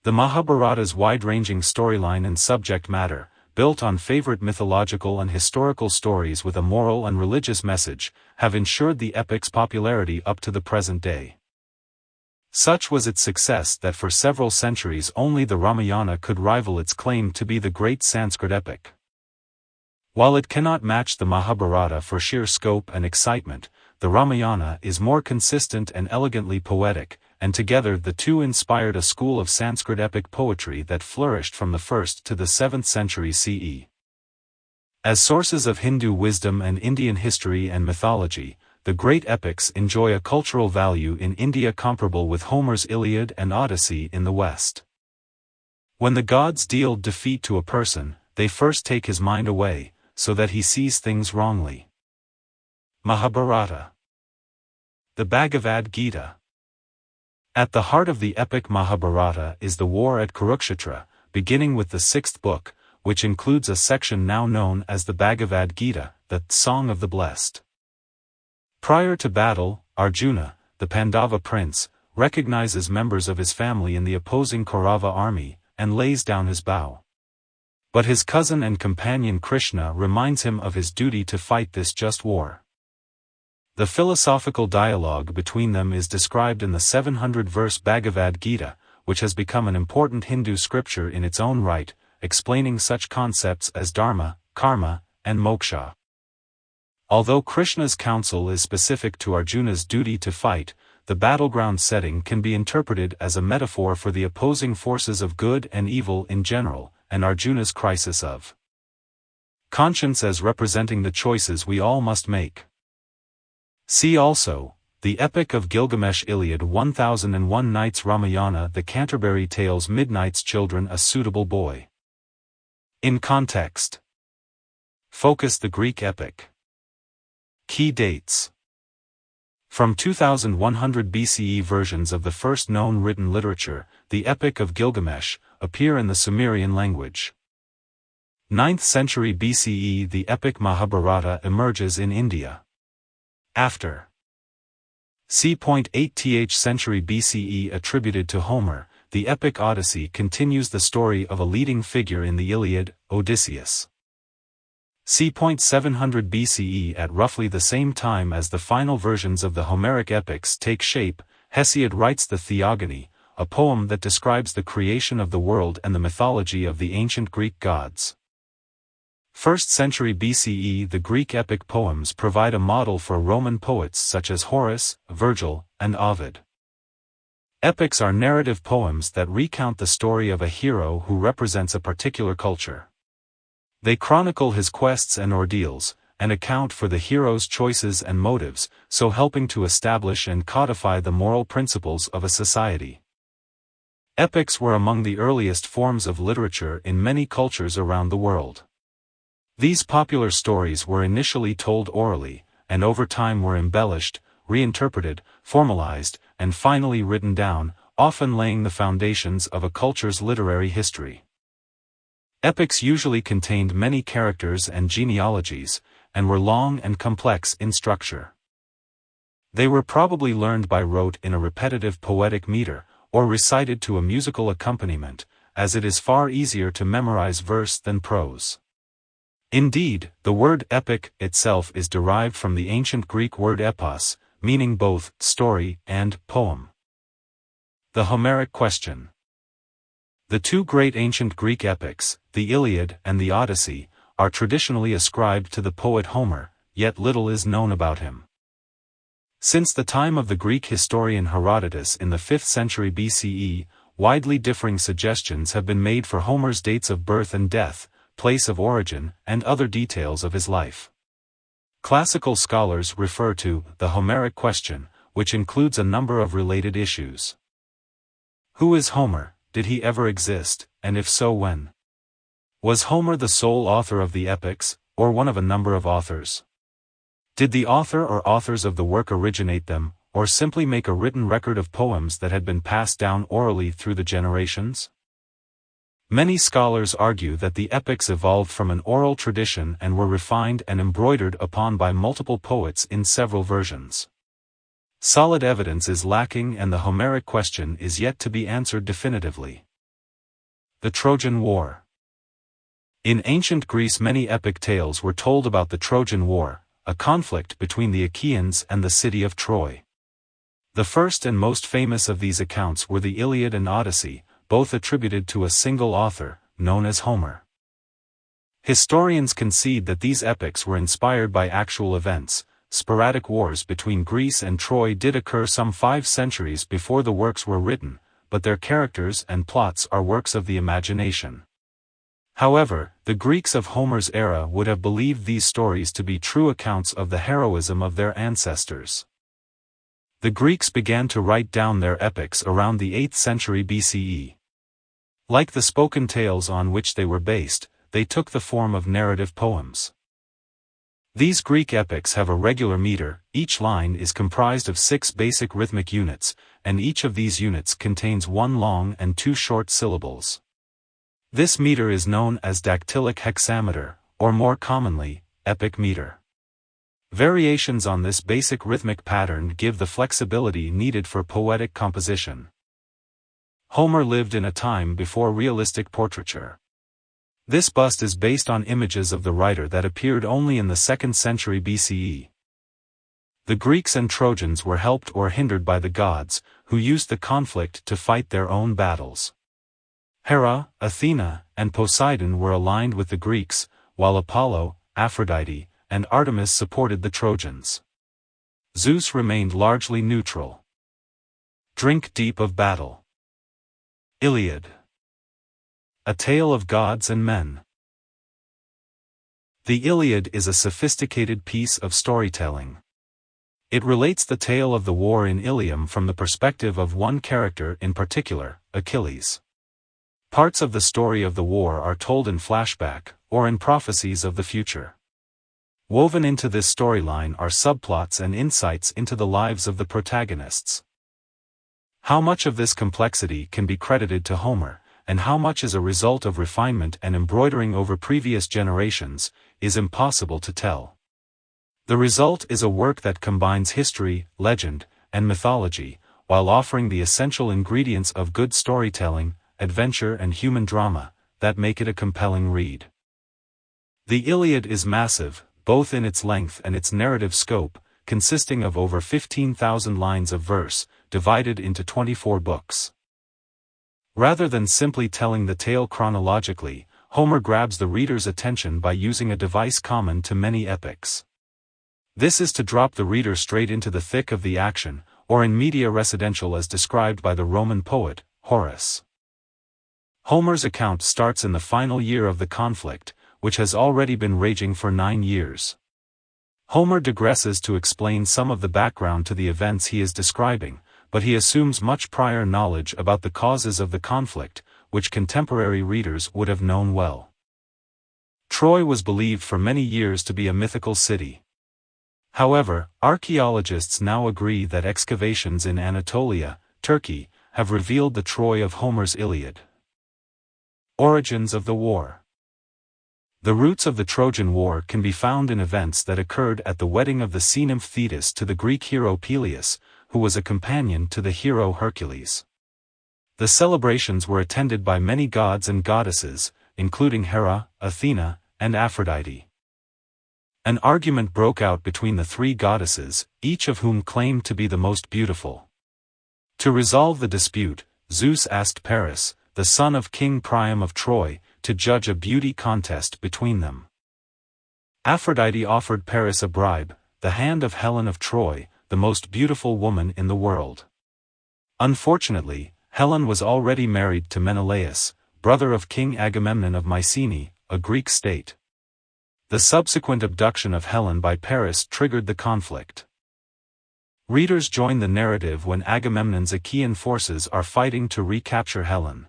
The Mahabharata's wide-ranging storyline and subject matter, built on favorite mythological and historical stories with a moral and religious message, have ensured the epic's popularity up to the present day. Such was its success that for several centuries only the Ramayana could rival its claim to be the great Sanskrit epic. While it cannot match the Mahabharata for sheer scope and excitement, the Ramayana is more consistent and elegantly poetic, and together the two inspired a school of Sanskrit epic poetry that flourished from the 1st to the 7th century CE. As sources of Hindu wisdom and Indian history and mythology, the great epics enjoy a cultural value in India comparable with Homer's Iliad and Odyssey in the West. When the gods deal defeat to a person, they first take his mind away, so that he sees things wrongly. Mahabharata. The Bhagavad Gita. At the heart of the epic Mahabharata is the war at Kurukshetra, beginning with the 6th book, which includes a section now known as the Bhagavad Gita, the Song of the Blessed. Prior to battle, Arjuna, the Pandava prince, recognizes members of his family in the opposing Kaurava army, and lays down his bow. But his cousin and companion Krishna reminds him of his duty to fight this just war. The philosophical dialogue between them is described in the 700-verse Bhagavad Gita, which has become an important Hindu scripture in its own right, explaining such concepts as dharma, karma, and moksha. Although Krishna's counsel is specific to Arjuna's duty to fight, the battleground setting can be interpreted as a metaphor for the opposing forces of good and evil in general, and Arjuna's crisis of conscience as representing the choices we all must make. See also, the Epic of Gilgamesh, Iliad, 1001 Nights, Ramayana, The Canterbury Tales, Midnight's Children, A Suitable Boy. In context. Focus: the Greek epic. Key dates. From 2100 BCE versions of the first known written literature, the Epic of Gilgamesh, appear in the Sumerian language. 9th century BCE the epic Mahabharata emerges in India. After c.8th century BCE attributed to Homer, the epic Odyssey continues the story of a leading figure in the Iliad, Odysseus. c.700 BCE at roughly the same time as the final versions of the Homeric epics take shape, Hesiod writes the Theogony, a poem that describes the creation of the world and the mythology of the ancient Greek gods. 1st century BCE the Greek epic poems provide a model for Roman poets such as Horace, Virgil, and Ovid. Epics are narrative poems that recount the story of a hero who represents a particular culture. They chronicle his quests and ordeals, and account for the hero's choices and motives, so helping to establish and codify the moral principles of a society. Epics were among the earliest forms of literature in many cultures around the world. These popular stories were initially told orally, and over time were embellished, reinterpreted, formalized, and finally written down, often laying the foundations of a culture's literary history. Epics usually contained many characters and genealogies, and were long and complex in structure. They were probably learned by rote in a repetitive poetic meter, or recited to a musical accompaniment, as it is far easier to memorize verse than prose. Indeed, the word epic itself is derived from the ancient Greek word epos, meaning both story and poem. The Homeric question. The two great ancient Greek epics, the Iliad and the Odyssey, are traditionally ascribed to the poet Homer, yet little is known about him. Since the time of the Greek historian Herodotus in the 5th century BCE, widely differing suggestions have been made for Homer's dates of birth and death, place of origin, and other details of his life. Classical scholars refer to the Homeric question, which includes a number of related issues. Who is Homer? Did he ever exist, and if so when? Was Homer the sole author of the epics, or one of a number of authors? Did the author or authors of the work originate them, or simply make a written record of poems that had been passed down orally through the generations? Many scholars argue that the epics evolved from an oral tradition and were refined and embroidered upon by multiple poets in several versions. Solid evidence is lacking and the Homeric question is yet to be answered definitively. The Trojan War. In ancient Greece many epic tales were told about the Trojan War, a conflict between the Achaeans and the city of Troy. The first and most famous of these accounts were the Iliad and Odyssey, both attributed to a single author, known as Homer. Historians concede that these epics were inspired by actual events. Sporadic wars between Greece and Troy did occur some 5 centuries before the works were written, but their characters and plots are works of the imagination. However, the Greeks of Homer's era would have believed these stories to be true accounts of the heroism of their ancestors. The Greeks began to write down their epics around the 8th century BCE. Like the spoken tales on which they were based, they took the form of narrative poems. These Greek epics have a regular meter, each line is comprised of 6 basic rhythmic units, and each of these units contains 1 long and 2 short syllables. This meter is known as dactylic hexameter, or more commonly, epic meter. Variations on this basic rhythmic pattern give the flexibility needed for poetic composition. Homer lived in a time before realistic portraiture. This bust is based on images of the writer that appeared only in the 2nd century BCE. The Greeks and Trojans were helped or hindered by the gods, who used the conflict to fight their own battles. Hera, Athena, and Poseidon were aligned with the Greeks, while Apollo, Aphrodite, and Artemis supported the Trojans. Zeus remained largely neutral. Drink deep of battle. Iliad. A tale of gods and men. The Iliad is a sophisticated piece of storytelling. It relates the tale of the war in Ilium from the perspective of one character in particular, Achilles. Parts of the story of the war are told in flashback, or in prophecies of the future. Woven into this storyline are subplots and insights into the lives of the protagonists. How much of this complexity can be credited to Homer, and how much is a result of refinement and embroidering over previous generations, is impossible to tell. The result is a work that combines history, legend, and mythology, while offering the essential ingredients of good storytelling, adventure and human drama, that make it a compelling read. The Iliad is massive, both in its length and its narrative scope, consisting of over 15,000 lines of verse, divided into 24 books. Rather than simply telling the tale chronologically, Homer grabs the reader's attention by using a device common to many epics. This is to drop the reader straight into the thick of the action, or in media residential as described by the Roman poet, Horace. Homer's account starts in the final year of the conflict, which has already been raging for 9 years. Homer digresses to explain some of the background to the events he is describing, but he assumes much prior knowledge about the causes of the conflict, which contemporary readers would have known well. Troy was believed for many years to be a mythical city. However, archaeologists now agree that excavations in Anatolia, Turkey, have revealed the Troy of Homer's Iliad. Origins of the war. The roots of the Trojan War can be found in events that occurred at the wedding of the sea nymph Thetis to the Greek hero Peleus, who was a companion to the hero Hercules. The celebrations were attended by many gods and goddesses, including Hera, Athena, and Aphrodite. An argument broke out between the three goddesses, each of whom claimed to be the most beautiful. To resolve the dispute, Zeus asked Paris, the son of King Priam of Troy, to judge a beauty contest between them. Aphrodite offered Paris a bribe, the hand of Helen of Troy, the most beautiful woman in the world. Unfortunately, Helen was already married to Menelaus, brother of King Agamemnon of Mycenae, a Greek state. The subsequent abduction of Helen by Paris triggered the conflict. Readers join the narrative when Agamemnon's Achaean forces are fighting to recapture Helen.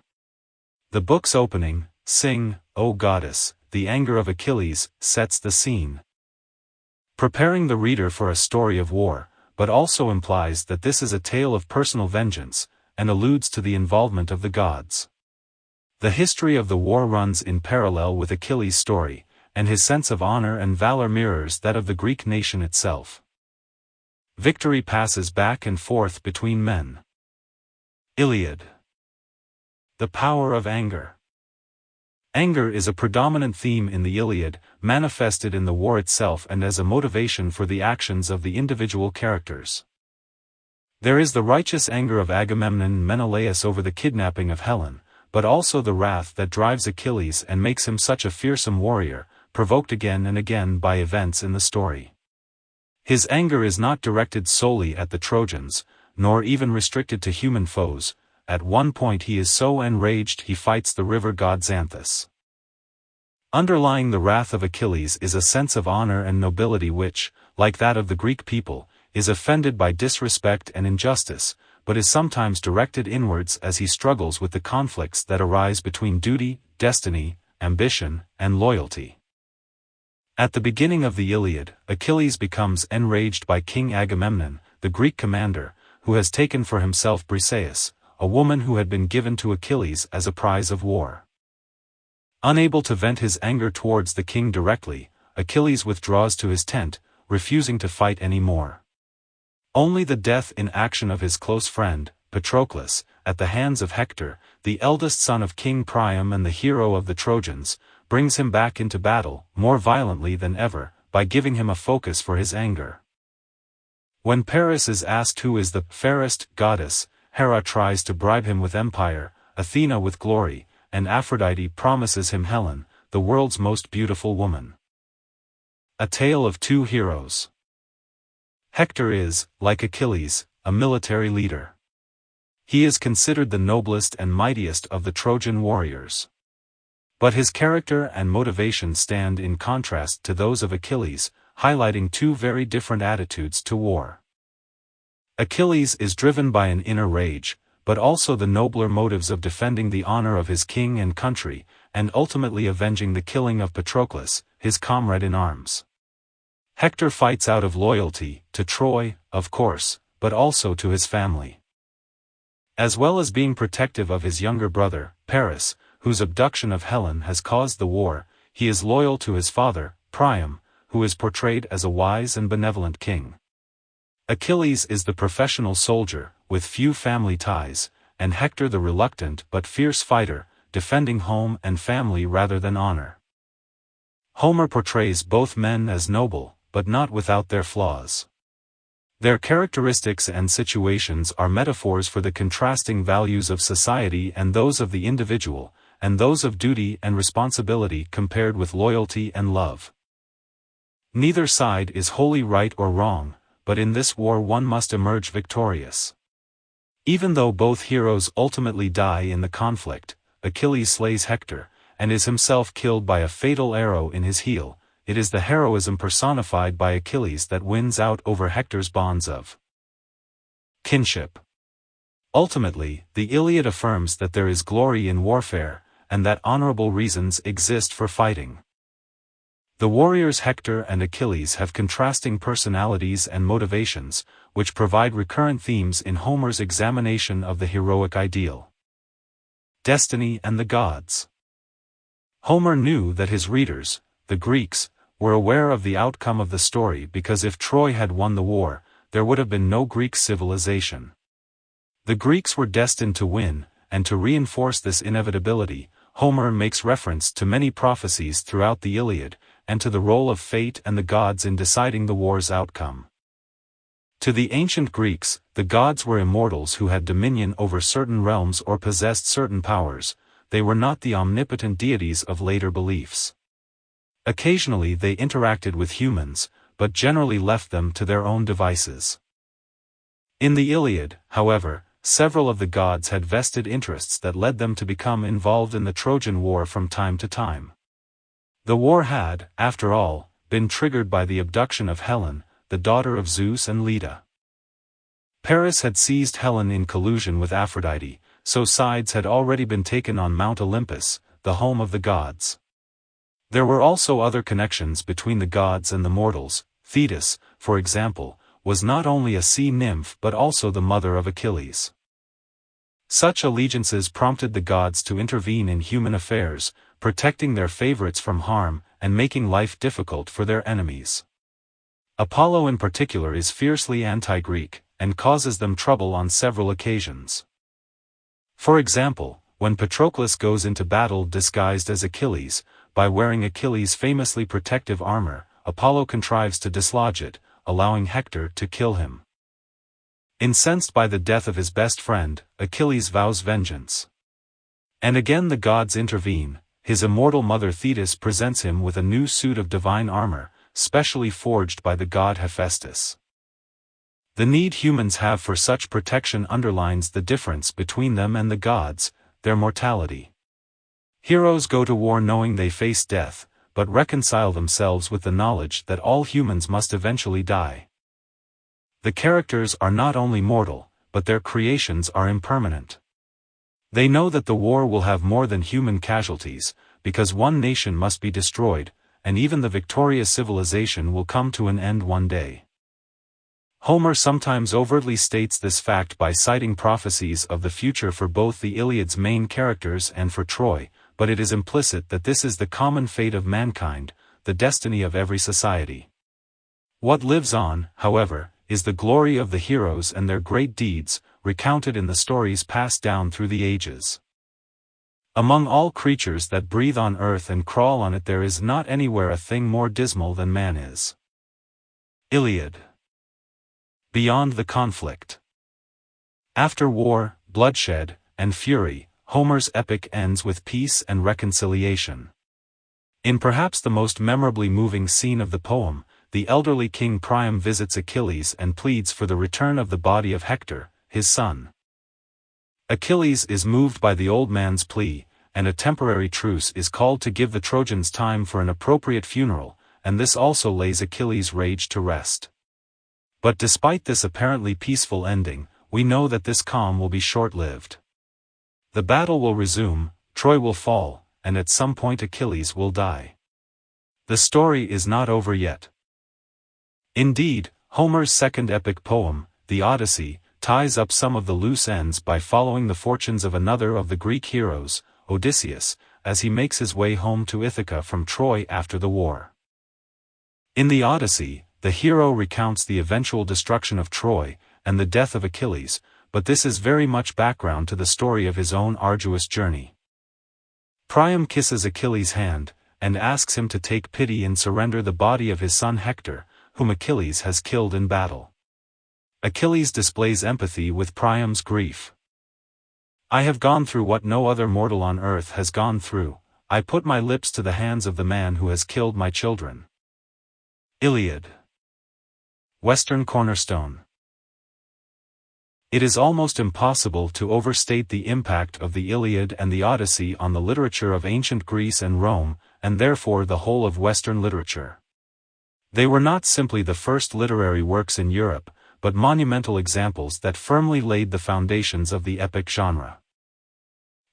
The book's opening, "Sing, O Goddess, the anger of Achilles," sets the scene, preparing the reader for a story of war, but also implies that this is a tale of personal vengeance, and alludes to the involvement of the gods. The history of the war runs in parallel with Achilles' story, and his sense of honor and valor mirrors that of the Greek nation itself. Victory passes back and forth between men. Iliad. The power of anger. Anger is a predominant theme in the Iliad, manifested in the war itself and as a motivation for the actions of the individual characters. There is the righteous anger of Agamemnon and Menelaus over the kidnapping of Helen, but also the wrath that drives Achilles and makes him such a fearsome warrior, provoked again and again by events in the story. His anger is not directed solely at the Trojans, nor even restricted to human foes. At one point he is so enraged he fights the river god Xanthus. Underlying the wrath of Achilles is a sense of honor and nobility which, like that of the Greek people, is offended by disrespect and injustice, but is sometimes directed inwards as he struggles with the conflicts that arise between duty, destiny, ambition, and loyalty. At the beginning of the Iliad, Achilles becomes enraged by King Agamemnon, the Greek commander, who has taken for himself Briseis, a woman who had been given to Achilles as a prize of war. Unable to vent his anger towards the king directly, Achilles withdraws to his tent, refusing to fight any more. Only the death in action of his close friend, Patroclus, at the hands of Hector, the eldest son of King Priam and the hero of the Trojans, brings him back into battle, more violently than ever, by giving him a focus for his anger. When Paris is asked who is the fairest goddess, Hera tries to bribe him with empire, Athena with glory, and Aphrodite promises him Helen, the world's most beautiful woman. A tale of two heroes. Hector is, like Achilles, a military leader. He is considered the noblest and mightiest of the Trojan warriors. But his character and motivation stand in contrast to those of Achilles, highlighting two very different attitudes to war. Achilles is driven by an inner rage, but also the nobler motives of defending the honor of his king and country, and ultimately avenging the killing of Patroclus, his comrade in arms. Hector fights out of loyalty, to Troy, of course, but also to his family. As well as being protective of his younger brother, Paris, whose abduction of Helen has caused the war, he is loyal to his father, Priam, who is portrayed as a wise and benevolent king. Achilles is the professional soldier, with few family ties, and Hector the reluctant but fierce fighter, defending home and family rather than honor. Homer portrays both men as noble, but not without their flaws. Their characteristics and situations are metaphors for the contrasting values of society and those of the individual, and those of duty and responsibility compared with loyalty and love. Neither side is wholly right or wrong, but in this war one must emerge victorious. Even though both heroes ultimately die in the conflict, Achilles slays Hector, and is himself killed by a fatal arrow in his heel, it is the heroism personified by Achilles that wins out over Hector's bonds of kinship. Ultimately, the Iliad affirms that there is glory in warfare, and that honorable reasons exist for fighting. The warriors Hector and Achilles have contrasting personalities and motivations, which provide recurrent themes in Homer's examination of the heroic ideal. Destiny and the gods. Homer knew that his readers, the Greeks, were aware of the outcome of the story because if Troy had won the war, there would have been no Greek civilization. The Greeks were destined to win, and to reinforce this inevitability, Homer makes reference to many prophecies throughout the Iliad, and to the role of fate and the gods in deciding the war's outcome. To the ancient Greeks, the gods were immortals who had dominion over certain realms or possessed certain powers. They were not the omnipotent deities of later beliefs. Occasionally they interacted with humans, but generally left them to their own devices. In the Iliad, however, several of the gods had vested interests that led them to become involved in the Trojan War from time to time. The war had, after all, been triggered by the abduction of Helen, the daughter of Zeus and Leda. Paris had seized Helen in collusion with Aphrodite, so sides had already been taken on Mount Olympus, the home of the gods. There were also other connections between the gods and the mortals. Thetis, for example, was not only a sea nymph but also the mother of Achilles. Such allegiances prompted the gods to intervene in human affairs, protecting their favorites from harm, and making life difficult for their enemies. Apollo in particular is fiercely anti-Greek, and causes them trouble on several occasions. For example, when Patroclus goes into battle disguised as Achilles, by wearing Achilles' famously protective armor, Apollo contrives to dislodge it, allowing Hector to kill him. Incensed by the death of his best friend, Achilles vows vengeance. And again the gods intervene. His immortal mother Thetis presents him with a new suit of divine armor, specially forged by the god Hephaestus. The need humans have for such protection underlines the difference between them and the gods, their mortality. Heroes go to war knowing they face death, but reconcile themselves with the knowledge that all humans must eventually die. The characters are not only mortal, but their creations are impermanent. They know that the war will have more than human casualties, because one nation must be destroyed, and even the victorious civilization will come to an end one day. Homer sometimes overtly states this fact by citing prophecies of the future for both the Iliad's main characters and for Troy, but it is implicit that this is the common fate of mankind, the destiny of every society. What lives on, however, is the glory of the heroes and their great deeds, recounted in the stories passed down through the ages. Among all creatures that breathe on earth and crawl on it there is not anywhere a thing more dismal than man is. Iliad. Beyond the conflict. After war, bloodshed, and fury, Homer's epic ends with peace and reconciliation. In perhaps the most memorably moving scene of the poem, the elderly king Priam visits Achilles and pleads for the return of the body of Hector, his son. Achilles is moved by the old man's plea, and a temporary truce is called to give the Trojans time for an appropriate funeral, and this also lays Achilles' rage to rest. But despite this apparently peaceful ending, we know that this calm will be short-lived. The battle will resume, Troy will fall, and at some point Achilles will die. The story is not over yet. Indeed, Homer's second epic poem, the Odyssey, ties up some of the loose ends by following the fortunes of another of the Greek heroes, Odysseus, as he makes his way home to Ithaca from Troy after the war. In the Odyssey, the hero recounts the eventual destruction of Troy, and the death of Achilles, but this is very much background to the story of his own arduous journey. Priam kisses Achilles' hand, and asks him to take pity and surrender the body of his son Hector, whom Achilles has killed in battle. Achilles displays empathy with Priam's grief. "I have gone through what no other mortal on earth has gone through. I put my lips to the hands of the man who has killed my children." Iliad. Western cornerstone. It is almost impossible to overstate the impact of the Iliad and the Odyssey on the literature of ancient Greece and Rome, and therefore the whole of Western literature. They were not simply the first literary works in Europe, but monumental examples that firmly laid the foundations of the epic genre.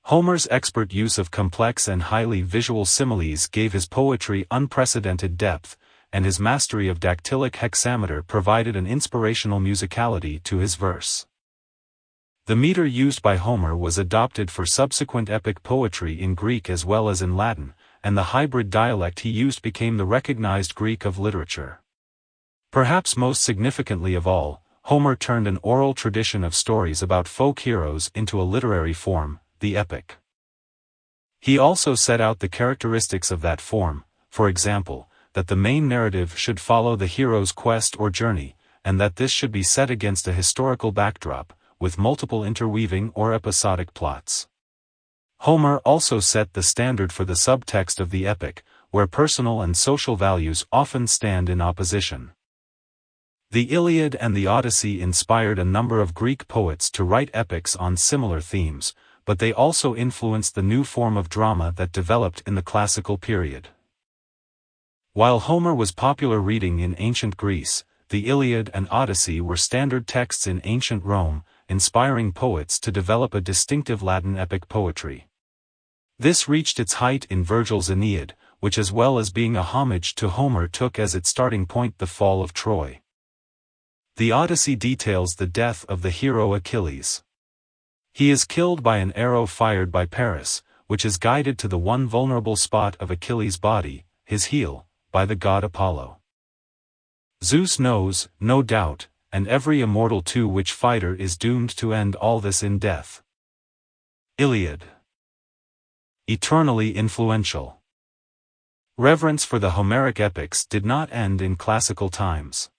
Homer's expert use of complex and highly visual similes gave his poetry unprecedented depth, and his mastery of dactylic hexameter provided an inspirational musicality to his verse. The meter used by Homer was adopted for subsequent epic poetry in Greek as well as in Latin, and the hybrid dialect he used became the recognized Greek of literature. Perhaps most significantly of all, Homer turned an oral tradition of stories about folk heroes into a literary form, the epic. He also set out the characteristics of that form, for example, that the main narrative should follow the hero's quest or journey, and that this should be set against a historical backdrop, with multiple interweaving or episodic plots. Homer also set the standard for the subtext of the epic, where personal and social values often stand in opposition. The Iliad and the Odyssey inspired a number of Greek poets to write epics on similar themes, but they also influenced the new form of drama that developed in the classical period. While Homer was popular reading in ancient Greece, the Iliad and Odyssey were standard texts in ancient Rome, inspiring poets to develop a distinctive Latin epic poetry. This reached its height in Virgil's Aeneid, which as well as being a homage to Homer took as its starting point the fall of Troy. The Odyssey details the death of the hero Achilles. He is killed by an arrow fired by Paris, which is guided to the one vulnerable spot of Achilles' body, his heel, by the god Apollo. Zeus knows, no doubt, and every immortal too which fighter is doomed to end all this in death. Iliad. Eternally influential. Reverence for the Homeric epics did not end in classical times.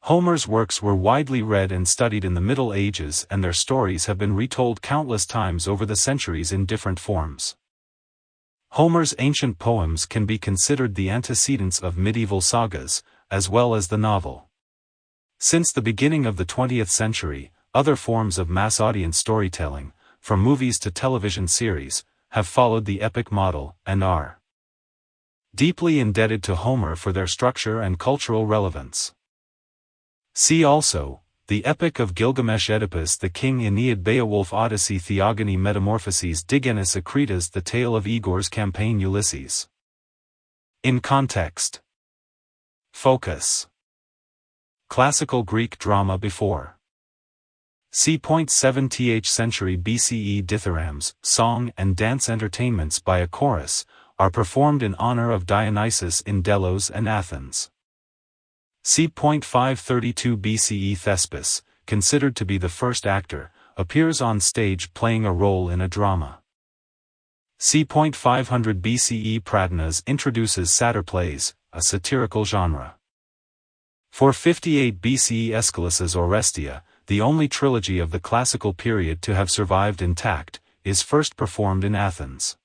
Homer's works were widely read and studied in the Middle Ages, and their stories have been retold countless times over the centuries in different forms. Homer's ancient poems can be considered the antecedents of medieval sagas, as well as the novel. Since the beginning of the 20th century, other forms of mass-audience storytelling, from movies to television series, have followed the epic model, and are deeply indebted to Homer for their structure and cultural relevance. See also, the Epic of Gilgamesh, Oedipus the King, Aeneid, Beowulf, Odyssey, Theogony, Metamorphoses, Digenis, Acritas, The Tale of Igor's Campaign, Ulysses. In context. Focus. Classical Greek drama before. C.7th century BCE dithyrambs, song and dance entertainments by a chorus, are performed in honor of Dionysus in Delos and Athens. C.532 BCE Thespis, considered to be the first actor, appears on stage playing a role in a drama. C.500 BCE Pratinas introduces satyr plays, a satirical genre. 458 BCE Aeschylus's Orestia, the only trilogy of the classical period to have survived intact, is first performed in Athens.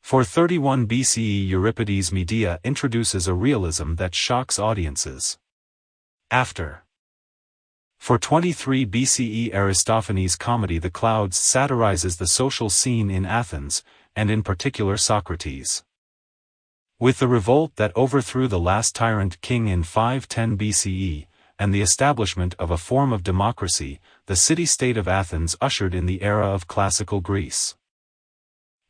431 BCE Euripides' Medea introduces a realism that shocks audiences. After 423 BCE Aristophanes' comedy The Clouds satirizes the social scene in Athens, and in particular Socrates. With the revolt that overthrew the last tyrant king in 510 BCE, and the establishment of a form of democracy, the city-state of Athens ushered in the era of classical Greece.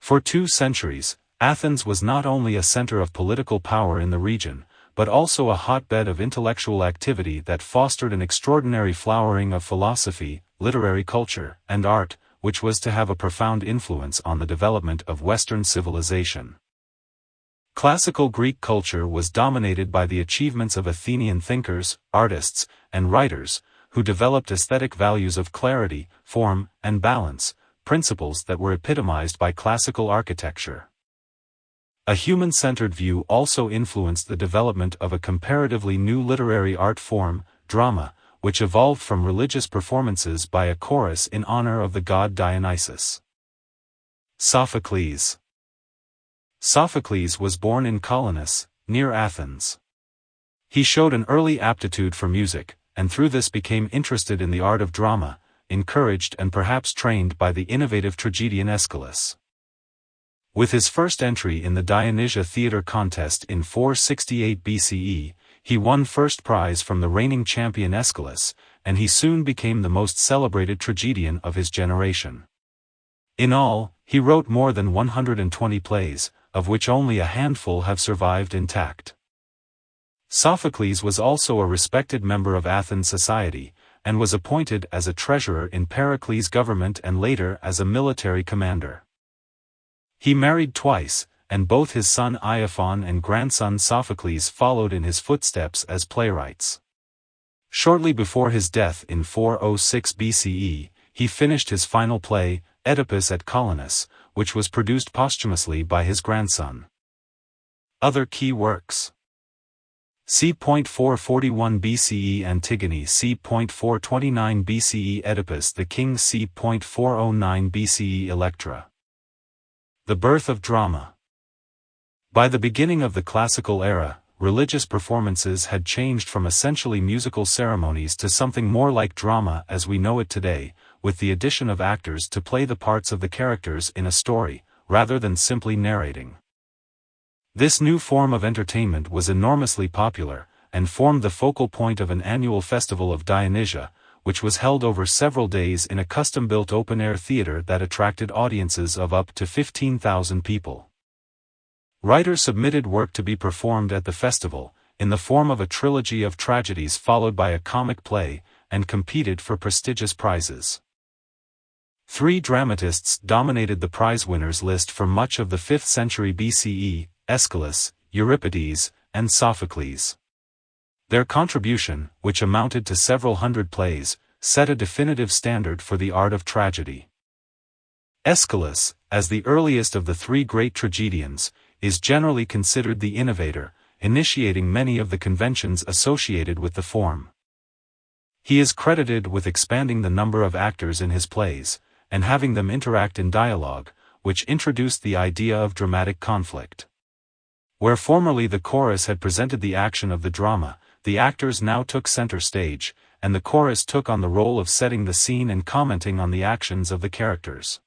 For 2 centuries, Athens was not only a center of political power in the region, but also a hotbed of intellectual activity that fostered an extraordinary flowering of philosophy, literary culture, and art, which was to have a profound influence on the development of Western civilization. Classical Greek culture was dominated by the achievements of Athenian thinkers, artists, and writers, who developed aesthetic values of clarity, form, and balance, principles that were epitomized by classical architecture. A human-centered view also influenced the development of a comparatively new literary art form, drama, which evolved from religious performances by a chorus in honor of the god Dionysus. Sophocles. Sophocles was born in Colonus, near Athens. He showed an early aptitude for music, and through this became interested in the art of drama, encouraged and perhaps trained by the innovative tragedian Aeschylus. With his first entry in the Dionysia theatre contest in 468 BCE, he won first prize from the reigning champion Aeschylus, and he soon became the most celebrated tragedian of his generation. In all, he wrote more than 120 plays, of which only a handful have survived intact. Sophocles was also a respected member of Athens society, and was appointed as a treasurer in Pericles' government and later as a military commander. He married twice, and both his son Iophon and grandson Sophocles followed in his footsteps as playwrights. Shortly before his death in 406 BCE, he finished his final play, Oedipus at Colonus, which was produced posthumously by his grandson. Other key works. c. 441 BCE Antigone, c. 429 BCE Oedipus the King, c. 409 BCE Electra. The birth of drama. By the beginning of the classical era, religious performances had changed from essentially musical ceremonies to something more like drama as we know it today, with the addition of actors to play the parts of the characters in a story, rather than simply narrating. This new form of entertainment was enormously popular, and formed the focal point of an annual festival of Dionysia, which was held over several days in a custom-built open-air theater that attracted audiences of up to 15,000 people. Writers submitted work to be performed at the festival, in the form of a trilogy of tragedies followed by a comic play, and competed for prestigious prizes. 3 dramatists dominated the prize winners list for much of the 5th century BCE, Aeschylus, Euripides, and Sophocles. Their contribution, which amounted to several hundred plays, set a definitive standard for the art of tragedy. Aeschylus, as the earliest of the 3 great tragedians, is generally considered the innovator, initiating many of the conventions associated with the form. He is credited with expanding the number of actors in his plays, and having them interact in dialogue, which introduced the idea of dramatic conflict. Where formerly the chorus had presented the action of the drama, the actors now took center stage, and the chorus took on the role of setting the scene and commenting on the actions of the characters.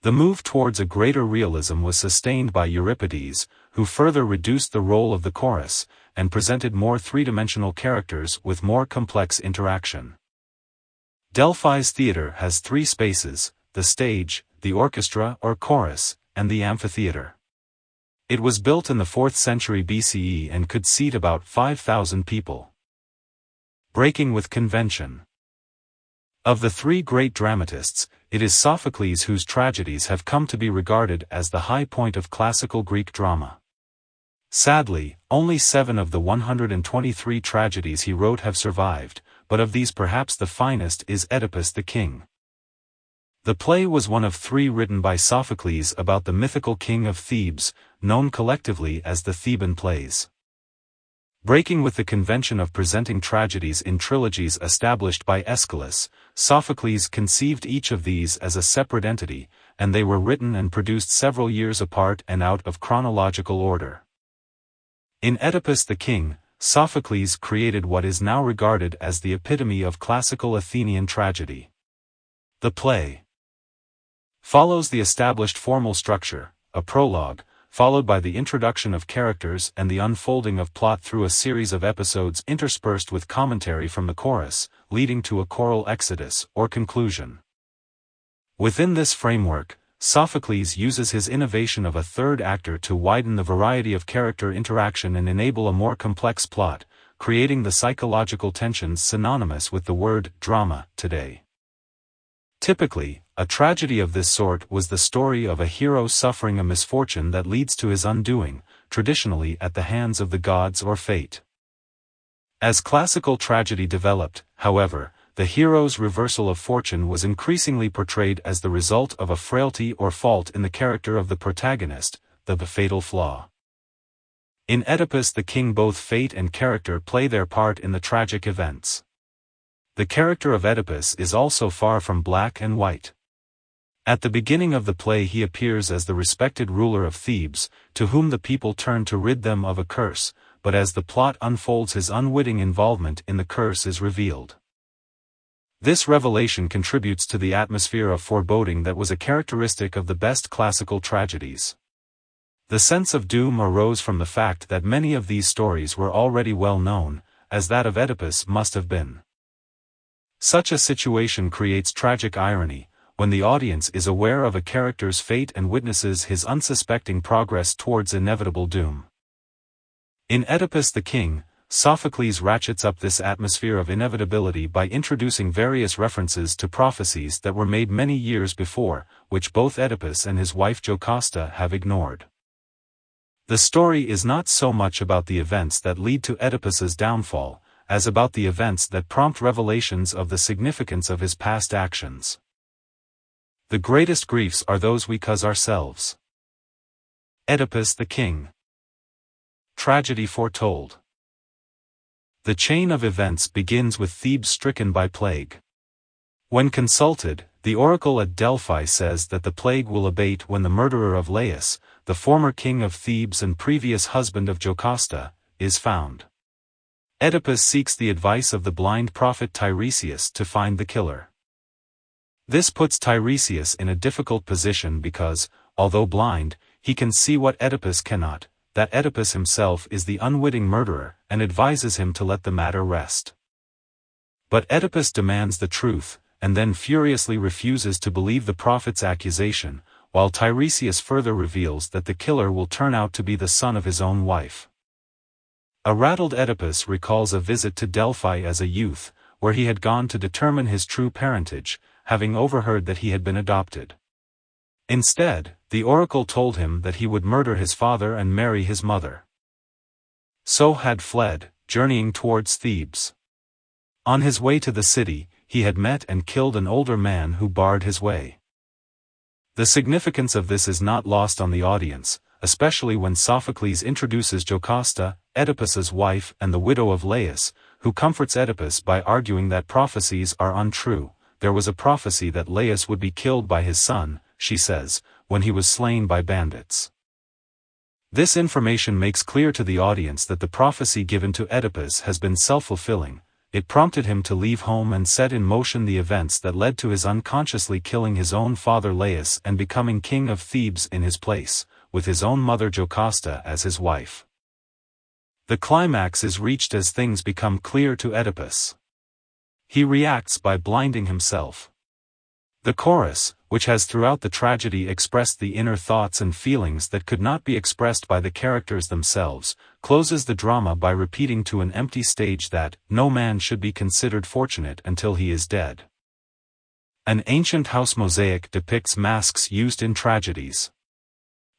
The move towards a greater realism was sustained by Euripides, who further reduced the role of the chorus, and presented more three-dimensional characters with more complex interaction. Delphi's theater has 3 spaces: the stage, the orchestra or chorus, and the amphitheater. It was built in the 4th century BCE and could seat about 5,000 people. Breaking with convention. Of the 3 great dramatists, it is Sophocles whose tragedies have come to be regarded as the high point of classical Greek drama. Sadly, only 7 of the 123 tragedies he wrote have survived, but of these perhaps the finest is Oedipus the King. The play was one of 3 written by Sophocles about the mythical king of Thebes, known collectively as the Theban plays. Breaking with the convention of presenting tragedies in trilogies established by Aeschylus, Sophocles conceived each of these as a separate entity, and they were written and produced several years apart and out of chronological order. In Oedipus the King, Sophocles created what is now regarded as the epitome of classical Athenian tragedy. The play follows the established formal structure, a prologue, followed by the introduction of characters and the unfolding of plot through a series of episodes interspersed with commentary from the chorus, leading to a choral exodus or conclusion. Within this framework, Sophocles uses his innovation of a third actor to widen the variety of character interaction and enable a more complex plot, creating the psychological tensions synonymous with the word drama today. Typically, a tragedy of this sort was the story of a hero suffering a misfortune that leads to his undoing, traditionally at the hands of the gods or fate. As classical tragedy developed, however, the hero's reversal of fortune was increasingly portrayed as the result of a frailty or fault in the character of the protagonist, the fatal flaw. In Oedipus the king, both fate and character play their part in the tragic events. The character of Oedipus is also far from black and white. At the beginning of the play he appears as the respected ruler of Thebes, to whom the people turn to rid them of a curse, but as the plot unfolds his unwitting involvement in the curse is revealed. This revelation contributes to the atmosphere of foreboding that was a characteristic of the best classical tragedies. The sense of doom arose from the fact that many of these stories were already well known, as that of Oedipus must have been. Such a situation creates tragic irony, when the audience is aware of a character's fate and witnesses his unsuspecting progress towards inevitable doom. In Oedipus the King, Sophocles ratchets up this atmosphere of inevitability by introducing various references to prophecies that were made many years before, which both Oedipus and his wife Jocasta have ignored. The story is not so much about the events that lead to Oedipus's downfall, as about the events that prompt revelations of the significance of his past actions. The greatest griefs are those we cause ourselves. Oedipus the King. Tragedy foretold. The chain of events begins with Thebes stricken by plague. When consulted, the oracle at Delphi says that the plague will abate when the murderer of Laius, the former king of Thebes and previous husband of Jocasta, is found. Oedipus seeks the advice of the blind prophet Tiresias to find the killer. This puts Tiresias in a difficult position because, although blind, he can see what Oedipus cannot, that Oedipus himself is the unwitting murderer, and advises him to let the matter rest. But Oedipus demands the truth, and then furiously refuses to believe the prophet's accusation, while Tiresias further reveals that the killer will turn out to be the son of his own wife. A rattled Oedipus recalls a visit to Delphi as a youth, where he had gone to determine his true parentage, having overheard that he had been adopted. Instead, the oracle told him that he would murder his father and marry his mother. So had fled, journeying towards Thebes. On his way to the city, he had met and killed an older man who barred his way. The significance of this is not lost on the audience, especially when Sophocles introduces Jocasta, Oedipus's wife and the widow of Laius, who comforts Oedipus by arguing that prophecies are untrue. There was a prophecy that Laius would be killed by his son, she says, when he was slain by bandits. This information makes clear to the audience that the prophecy given to Oedipus has been self-fulfilling. It prompted him to leave home and set in motion the events that led to his unconsciously killing his own father Laius and becoming king of Thebes in his place, with his own mother Jocasta as his wife. The climax is reached as things become clear to Oedipus. He reacts by blinding himself. The chorus, which has throughout the tragedy expressed the inner thoughts and feelings that could not be expressed by the characters themselves, closes the drama by repeating to an empty stage that no man should be considered fortunate until he is dead. An ancient house mosaic depicts masks used in tragedies.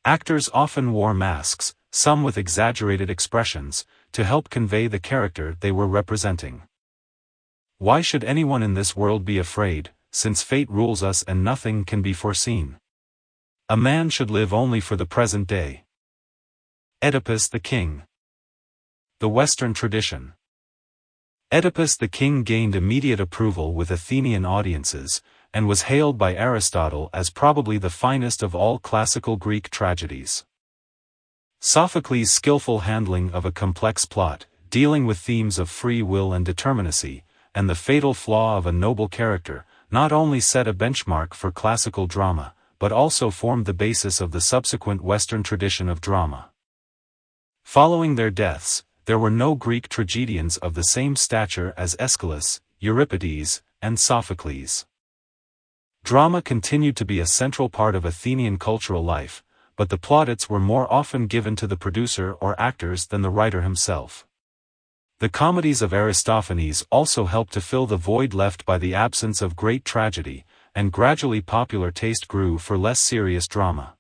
Actors often wore masks, some with exaggerated expressions, to help convey the character they were representing. Why should anyone in this world be afraid, since fate rules us and nothing can be foreseen? A man should live only for the present day. Oedipus the King. The Western tradition. Oedipus the King gained immediate approval with Athenian audiences, and was hailed by Aristotle as probably the finest of all classical Greek tragedies. Sophocles' skillful handling of a complex plot, dealing with themes of free will and determinacy, and the fatal flaw of a noble character, not only set a benchmark for classical drama, but also formed the basis of the subsequent Western tradition of drama. Following their deaths, there were no Greek tragedians of the same stature as Aeschylus, Euripides, and Sophocles. Drama continued to be a central part of Athenian cultural life, but the plaudits were more often given to the producer or actors than the writer himself. The comedies of Aristophanes also helped to fill the void left by the absence of great tragedy, and gradually popular taste grew for less serious drama.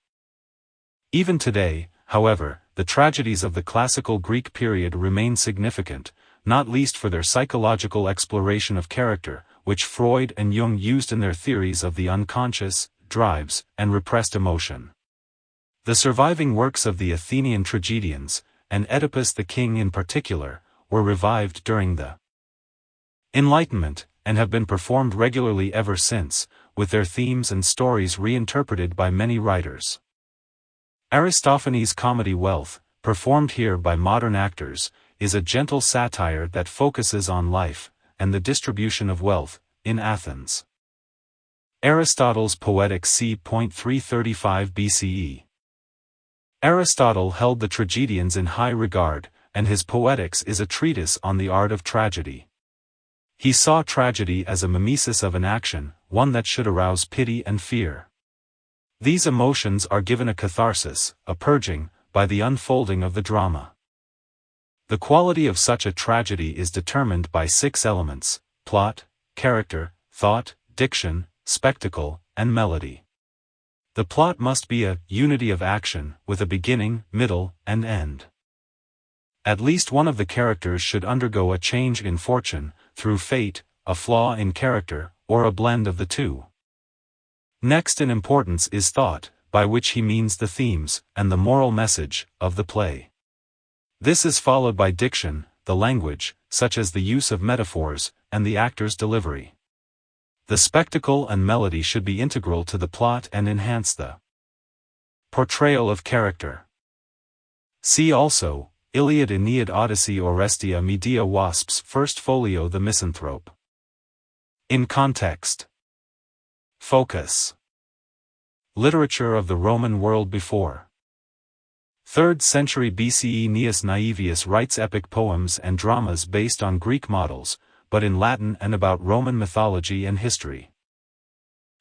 Even today, however, the tragedies of the classical Greek period remain significant, not least for their psychological exploration of character, which Freud and Jung used in their theories of the unconscious, drives, and repressed emotion. The surviving works of the Athenian tragedians, and Oedipus the King in particular, were revived during the Enlightenment, and have been performed regularly ever since, with their themes and stories reinterpreted by many writers. Aristophanes' comedy Wealth, performed here by modern actors, is a gentle satire that focuses on life, and the distribution of wealth, in Athens. Aristotle's Poetics c. 335 BCE. Aristotle held the tragedians in high regard, and his Poetics is a treatise on the art of tragedy. He saw tragedy as a mimesis of an action, one that should arouse pity and fear. These emotions are given a catharsis, a purging, by the unfolding of the drama. The quality of such a tragedy is determined by 6 elements: plot, character, thought, diction, spectacle, and melody. The plot must be a unity of action, with a beginning, middle, and end. At least one of the characters should undergo a change in fortune, through fate, a flaw in character, or a blend of the two. Next in importance is thought, by which he means the themes, and the moral message, of the play. This is followed by diction, the language, such as the use of metaphors, and the actor's delivery. The spectacle and melody should be integral to the plot and enhance the portrayal of character. See also, Iliad, Aeneid, Odyssey, Orestia, Medea, Wasps, First Folio, The Misanthrope. In context. Focus. Literature of the Roman world before 3rd century BCE. Aeneas Naevius writes epic poems and dramas based on Greek models, but in Latin and about Roman mythology and history.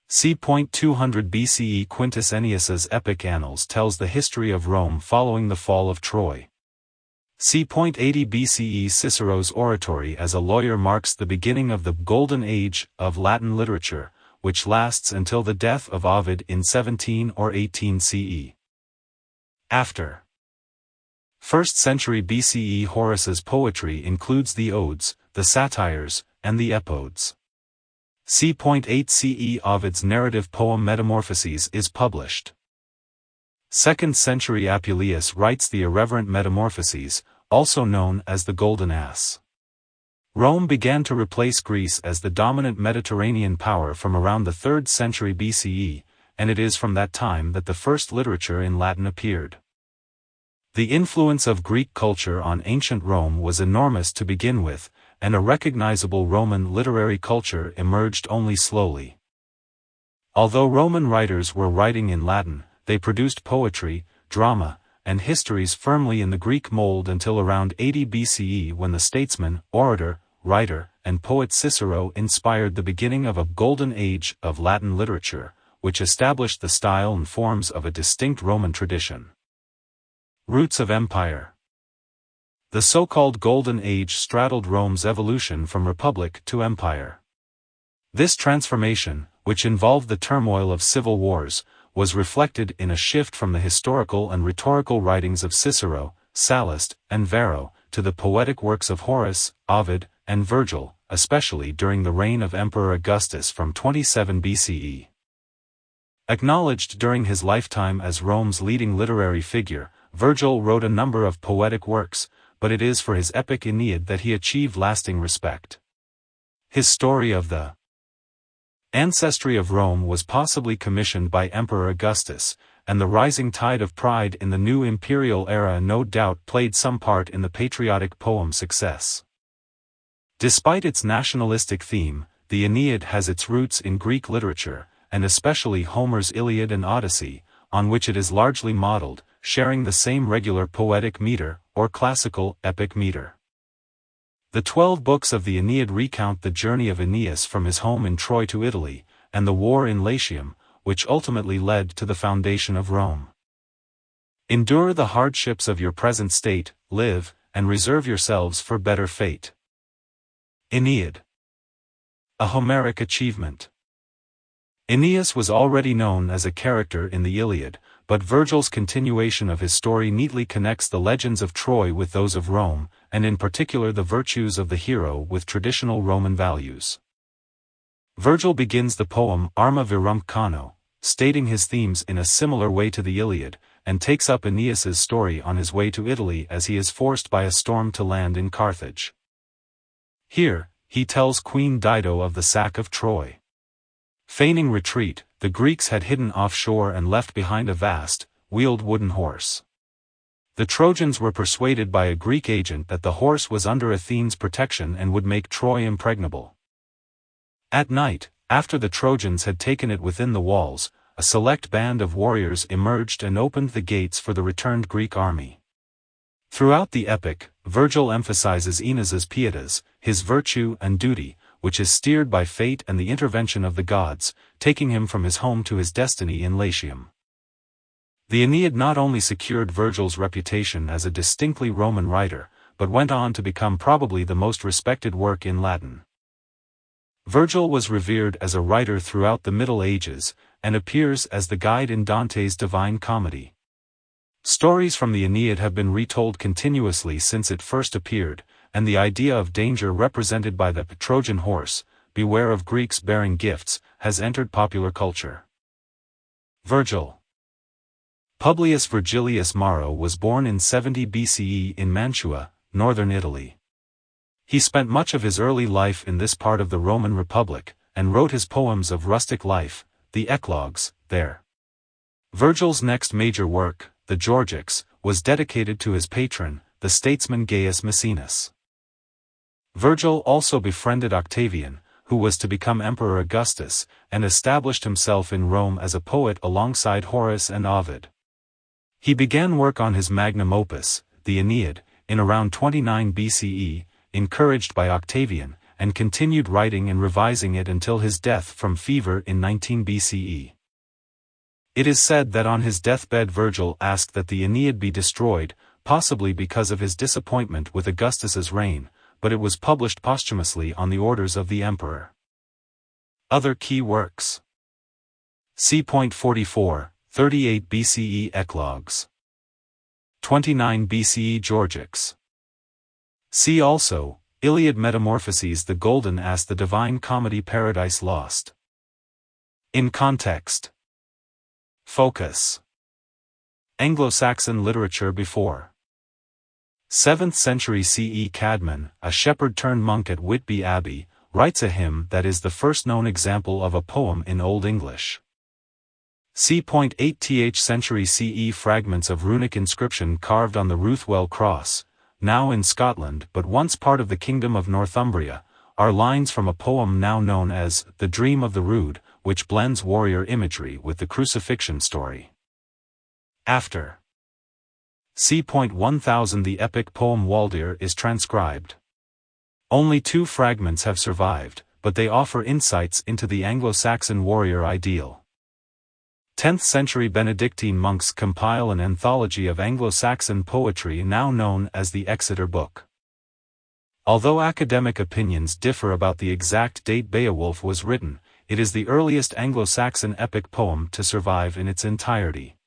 c. 200 BCE. Quintus Ennius's epic Annals tells the history of Rome following the fall of Troy. c. 80 BCE. Cicero's oratory as a lawyer marks the beginning of the Golden Age of Latin literature, which lasts until the death of Ovid in 17 or 18 CE. After 1st century BCE. Horace's poetry includes the odes, the satires, and the epodes. c. 8 CE. Ovid's narrative poem Metamorphoses is published. 2nd century Apuleius writes the irreverent Metamorphoses, also known as the Golden Ass. Rome began to replace Greece as the dominant Mediterranean power from around the 3rd century BCE, and it is from that time that the first literature in Latin appeared. The influence of Greek culture on ancient Rome was enormous to begin with, and a recognizable Roman literary culture emerged only slowly. Although Roman writers were writing in Latin, they produced poetry, drama, and histories firmly in the Greek mold until around 80 BCE, when the statesman, orator, writer, and poet Cicero inspired the beginning of a golden age of Latin literature, which established the style and forms of a distinct Roman tradition. Roots of Empire. The so-called Golden Age straddled Rome's evolution from republic to empire. This transformation, which involved the turmoil of civil wars, was reflected in a shift from the historical and rhetorical writings of Cicero, Sallust, and Varro, to the poetic works of Horace, Ovid, and Virgil, especially during the reign of Emperor Augustus from 27 BCE. Acknowledged during his lifetime as Rome's leading literary figure, Virgil wrote a number of poetic works, but it is for his epic Aeneid that he achieved lasting respect. His story of the ancestry of Rome was possibly commissioned by Emperor Augustus, and the rising tide of pride in the new imperial era no doubt played some part in the patriotic poem's success. Despite its nationalistic theme, the Aeneid has its roots in Greek literature, and especially Homer's Iliad and Odyssey, on which it is largely modeled, sharing the same regular poetic meter, or classical epic meter. The 12 books of the Aeneid recount the journey of Aeneas from his home in Troy to Italy, and the war in Latium, which ultimately led to the foundation of Rome. Endure the hardships of your present state, live, and reserve yourselves for better fate. Aeneid. A Homeric achievement. Aeneas was already known as a character in the Iliad, but Virgil's continuation of his story neatly connects the legends of Troy with those of Rome, and in particular the virtues of the hero with traditional Roman values. Virgil begins the poem Arma Virumque Cano, stating his themes in a similar way to the Iliad, and takes up Aeneas's story on his way to Italy as he is forced by a storm to land in Carthage. Here, he tells Queen Dido of the sack of Troy. Feigning retreat, the Greeks had hidden offshore and left behind a vast, wheeled wooden horse. The Trojans were persuaded by a Greek agent that the horse was under Athene's protection and would make Troy impregnable. At night, after the Trojans had taken it within the walls, a select band of warriors emerged and opened the gates for the returned Greek army. Throughout the epic, Virgil emphasizes Aeneas's pietas, his virtue and duty, which is steered by fate and the intervention of the gods, taking him from his home to his destiny in Latium. The Aeneid not only secured Virgil's reputation as a distinctly Roman writer, but went on to become probably the most respected work in Latin. Virgil was revered as a writer throughout the Middle Ages, and appears as the guide in Dante's Divine Comedy. Stories from the Aeneid have been retold continuously since it first appeared, and the idea of danger represented by the Trojan horse, beware of Greeks bearing gifts, has entered popular culture. Virgil. Publius Virgilius Maro was born in 70 BCE in Mantua, northern Italy. He spent much of his early life in this part of the Roman Republic, and wrote his poems of rustic life, the Eclogues, there. Virgil's next major work, the Georgics, was dedicated to his patron, the statesman Gaius Maecenas. Virgil also befriended Octavian, who was to become Emperor Augustus, and established himself in Rome as a poet alongside Horace and Ovid. He began work on his magnum opus, the Aeneid, in around 29 BCE, encouraged by Octavian, and continued writing and revising it until his death from fever in 19 BCE. It is said that on his deathbed Virgil asked that the Aeneid be destroyed, possibly because of his disappointment with Augustus's reign, but it was published posthumously on the orders of the emperor. Other key works. C.44, 38 BCE Eclogues. 29 BCE Georgics. See also, Iliad Metamorphoses, The Golden Ass, The Divine Comedy, Paradise Lost. In context. Focus. Anglo-Saxon literature before 7th century CE. Cadman, a shepherd-turned-monk at Whitby Abbey, writes a hymn that is the first known example of a poem in Old English. C.8th century CE. Fragments of runic inscription carved on the Ruthwell Cross, now in Scotland but once part of the Kingdom of Northumbria, are lines from a poem now known as The Dream of the Rood, which blends warrior imagery with the crucifixion story. After C.1000 the epic poem Waldir is transcribed. Only 2 fragments have survived, but they offer insights into the Anglo-Saxon warrior ideal. 10th century Benedictine monks compile an anthology of Anglo-Saxon poetry now known as the Exeter Book. Although academic opinions differ about the exact date Beowulf was written, it is the earliest Anglo-Saxon epic poem to survive in its entirety.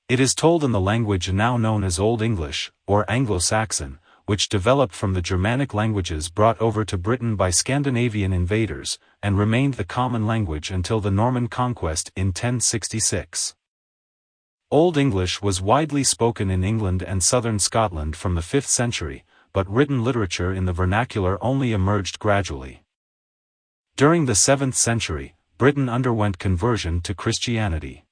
It is told in the language now known as Old English, or Anglo-Saxon, which developed from the Germanic languages brought over to Britain by Scandinavian invaders, and remained the common language until the Norman conquest in 1066. Old English was widely spoken in England and southern Scotland from the 5th century, but written literature in the vernacular only emerged gradually. During the 7th century, Britain underwent conversion to Christianity.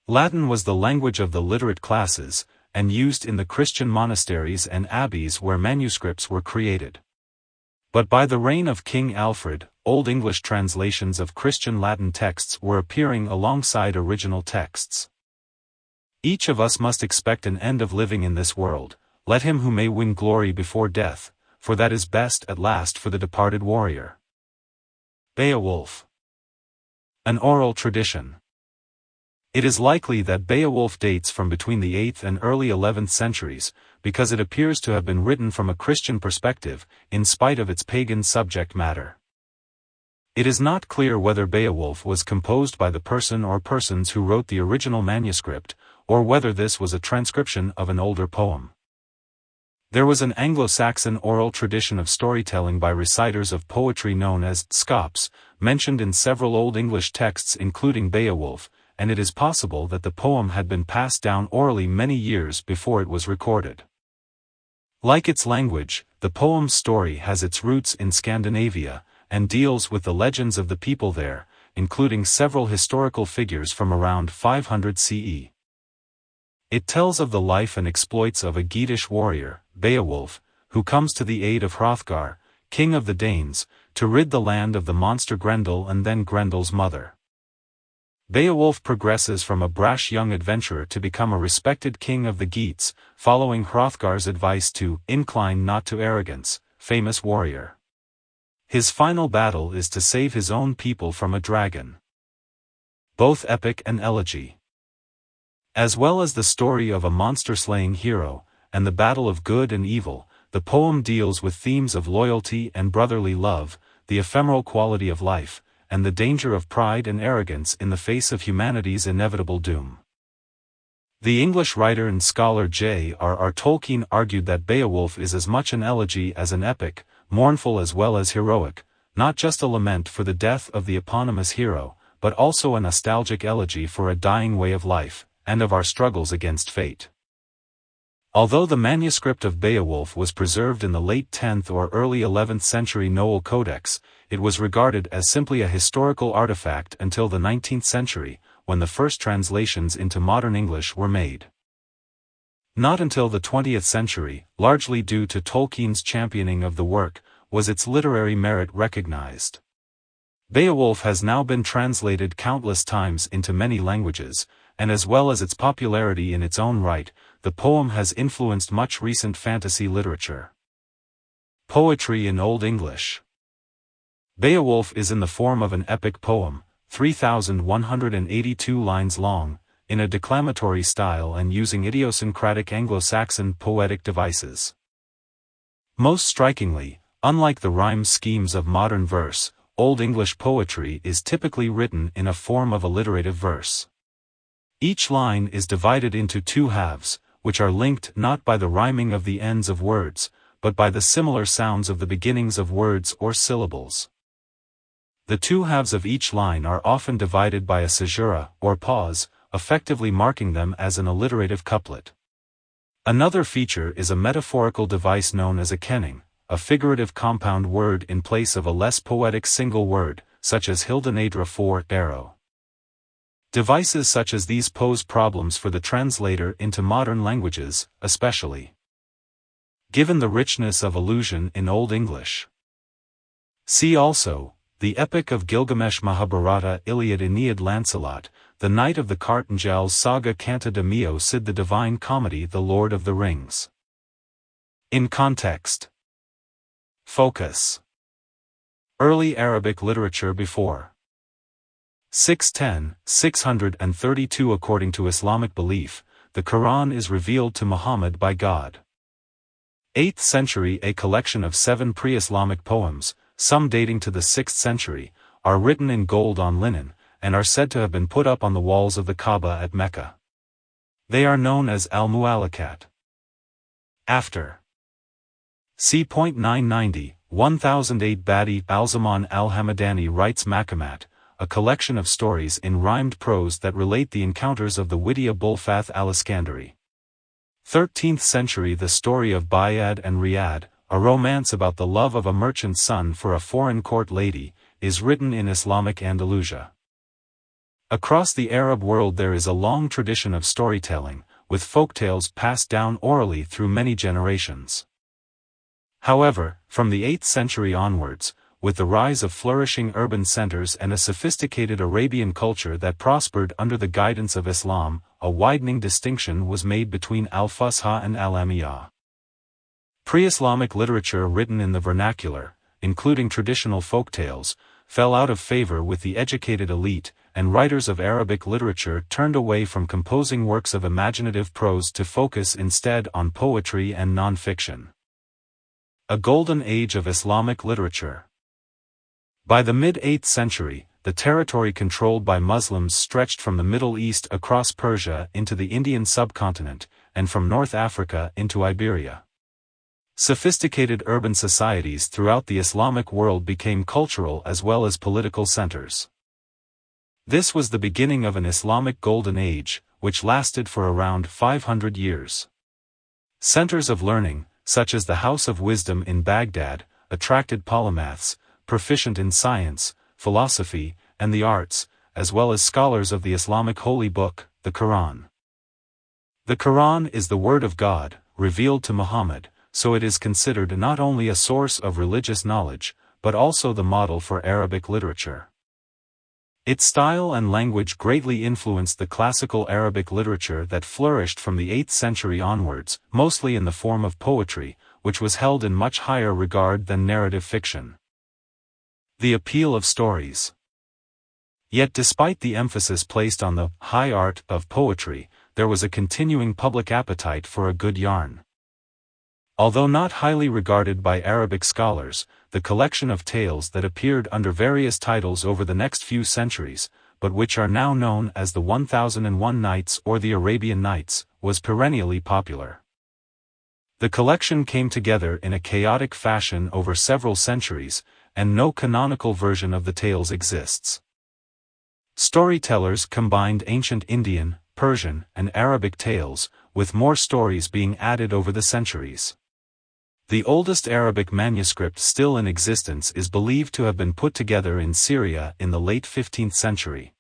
Latin was the language of the literate classes, and used in the Christian monasteries and abbeys where manuscripts were created. But by the reign of King Alfred, Old English translations of Christian Latin texts were appearing alongside original texts. Each of us must expect an end of living in this world, let him who may win glory before death, for that is best at last for the departed warrior. Beowulf. An oral tradition. It is likely that Beowulf dates from between the 8th and early 11th centuries, because it appears to have been written from a Christian perspective, in spite of its pagan subject matter. It is not clear whether Beowulf was composed by the person or persons who wrote the original manuscript, or whether this was a transcription of an older poem. There was an Anglo-Saxon oral tradition of storytelling by reciters of poetry known as scops, mentioned in several Old English texts including Beowulf, and it is possible that the poem had been passed down orally many years before it was recorded. Like its language, the poem's story has its roots in Scandinavia, and deals with the legends of the people there, including several historical figures from around 500 CE. It tells of the life and exploits of a Geatish warrior, Beowulf, who comes to the aid of Hrothgar, king of the Danes, to rid the land of the monster Grendel and then Grendel's mother. Beowulf progresses from a brash young adventurer to become a respected king of the Geats, following Hrothgar's advice to incline not to arrogance, famous warrior. His final battle is to save his own people from a dragon. Both epic and elegy. As well as the story of a monster-slaying hero, and the battle of good and evil, the poem deals with themes of loyalty and brotherly love, the ephemeral quality of life, and the danger of pride and arrogance in the face of humanity's inevitable doom. The English writer and scholar J.R.R. Tolkien argued that Beowulf is as much an elegy as an epic, mournful as well as heroic, not just a lament for the death of the eponymous hero, but also a nostalgic elegy for a dying way of life, and of our struggles against fate. Although the manuscript of Beowulf was preserved in the late 10th or early 11th century Noel Codex, it was regarded as simply a historical artifact until the 19th century, when the first translations into modern English were made. Not until the 20th century, largely due to Tolkien's championing of the work, was its literary merit recognized. Beowulf has now been translated countless times into many languages, and as well as its popularity in its own right, the poem has influenced much recent fantasy literature. Poetry in Old English. Beowulf is in the form of an epic poem, 3,182 lines long, in a declamatory style and using idiosyncratic Anglo-Saxon poetic devices. Most strikingly, unlike the rhyme schemes of modern verse, Old English poetry is typically written in a form of alliterative verse. Each line is divided into two halves, which are linked not by the rhyming of the ends of words, but by the similar sounds of the beginnings of words or syllables. The two halves of each line are often divided by a caesura, or pause, effectively marking them as an alliterative couplet. Another feature is a metaphorical device known as a kenning, a figurative compound word in place of a less poetic single word, such as Hildenadra for arrow. Devices such as these pose problems for the translator into modern languages, especially given the richness of allusion in Old English. See also, the Epic of Gilgamesh, Mahabharata, Iliad, Aeneid, Lancelot, the Knight of the Cart, Njals Saga, Canta de Mio Cid, the Divine Comedy, The Lord of the Rings. In context. Focus. Early Arabic literature before 610, 632. According to Islamic belief, the Quran is revealed to Muhammad by God. 8th century. A collection of 7 pre-Islamic poems, some dating to the 6th century, are written in gold on linen, and are said to have been put up on the walls of the Kaaba at Mecca. They are known as al-Mu'allakat. After. C. 990, 1008. Badi al-Zaman al-Hamadani writes Makamat, a collection of stories in rhymed prose that relate the encounters of the witty Abulfath al-Iskandari. 13th century. The story of Bayad and Riyad, a romance about the love of a merchant's son for a foreign court lady, is written in Islamic Andalusia. Across the Arab world there is a long tradition of storytelling, with folktales passed down orally through many generations. However, from the 8th century onwards, with the rise of flourishing urban centers and a sophisticated Arabian culture that prospered under the guidance of Islam, a widening distinction was made between al-Fusha and al-Amiyah. Pre-Islamic literature written in the vernacular, including traditional folktales, fell out of favor with the educated elite, and writers of Arabic literature turned away from composing works of imaginative prose to focus instead on poetry and non-fiction. A golden age of Islamic literature. By the mid-8th century, the territory controlled by Muslims stretched from the Middle East across Persia into the Indian subcontinent, and from North Africa into Iberia. Sophisticated urban societies throughout the Islamic world became cultural as well as political centers. This was the beginning of an Islamic Golden Age, which lasted for around 500 years. Centers of learning, such as the House of Wisdom in Baghdad, attracted polymaths, proficient in science, philosophy, and the arts, as well as scholars of the Islamic holy book, the Quran. The Quran is the word of God, revealed to Muhammad, so it is considered not only a source of religious knowledge, but also the model for Arabic literature. Its style and language greatly influenced the classical Arabic literature that flourished from the 8th century onwards, mostly in the form of poetry, which was held in much higher regard than narrative fiction. The appeal of stories. Yet despite the emphasis placed on the high art of poetry, there was a continuing public appetite for a good yarn. Although not highly regarded by Arabic scholars, the collection of tales that appeared under various titles over the next few centuries, but which are now known as the 1001 Nights or the Arabian Nights, was perennially popular. The collection came together in a chaotic fashion over several centuries, and no canonical version of the tales exists. Storytellers combined ancient Indian, Persian, and Arabic tales, with more stories being added over the centuries. The oldest Arabic manuscript still in existence is believed to have been put together in Syria in the late 15th century.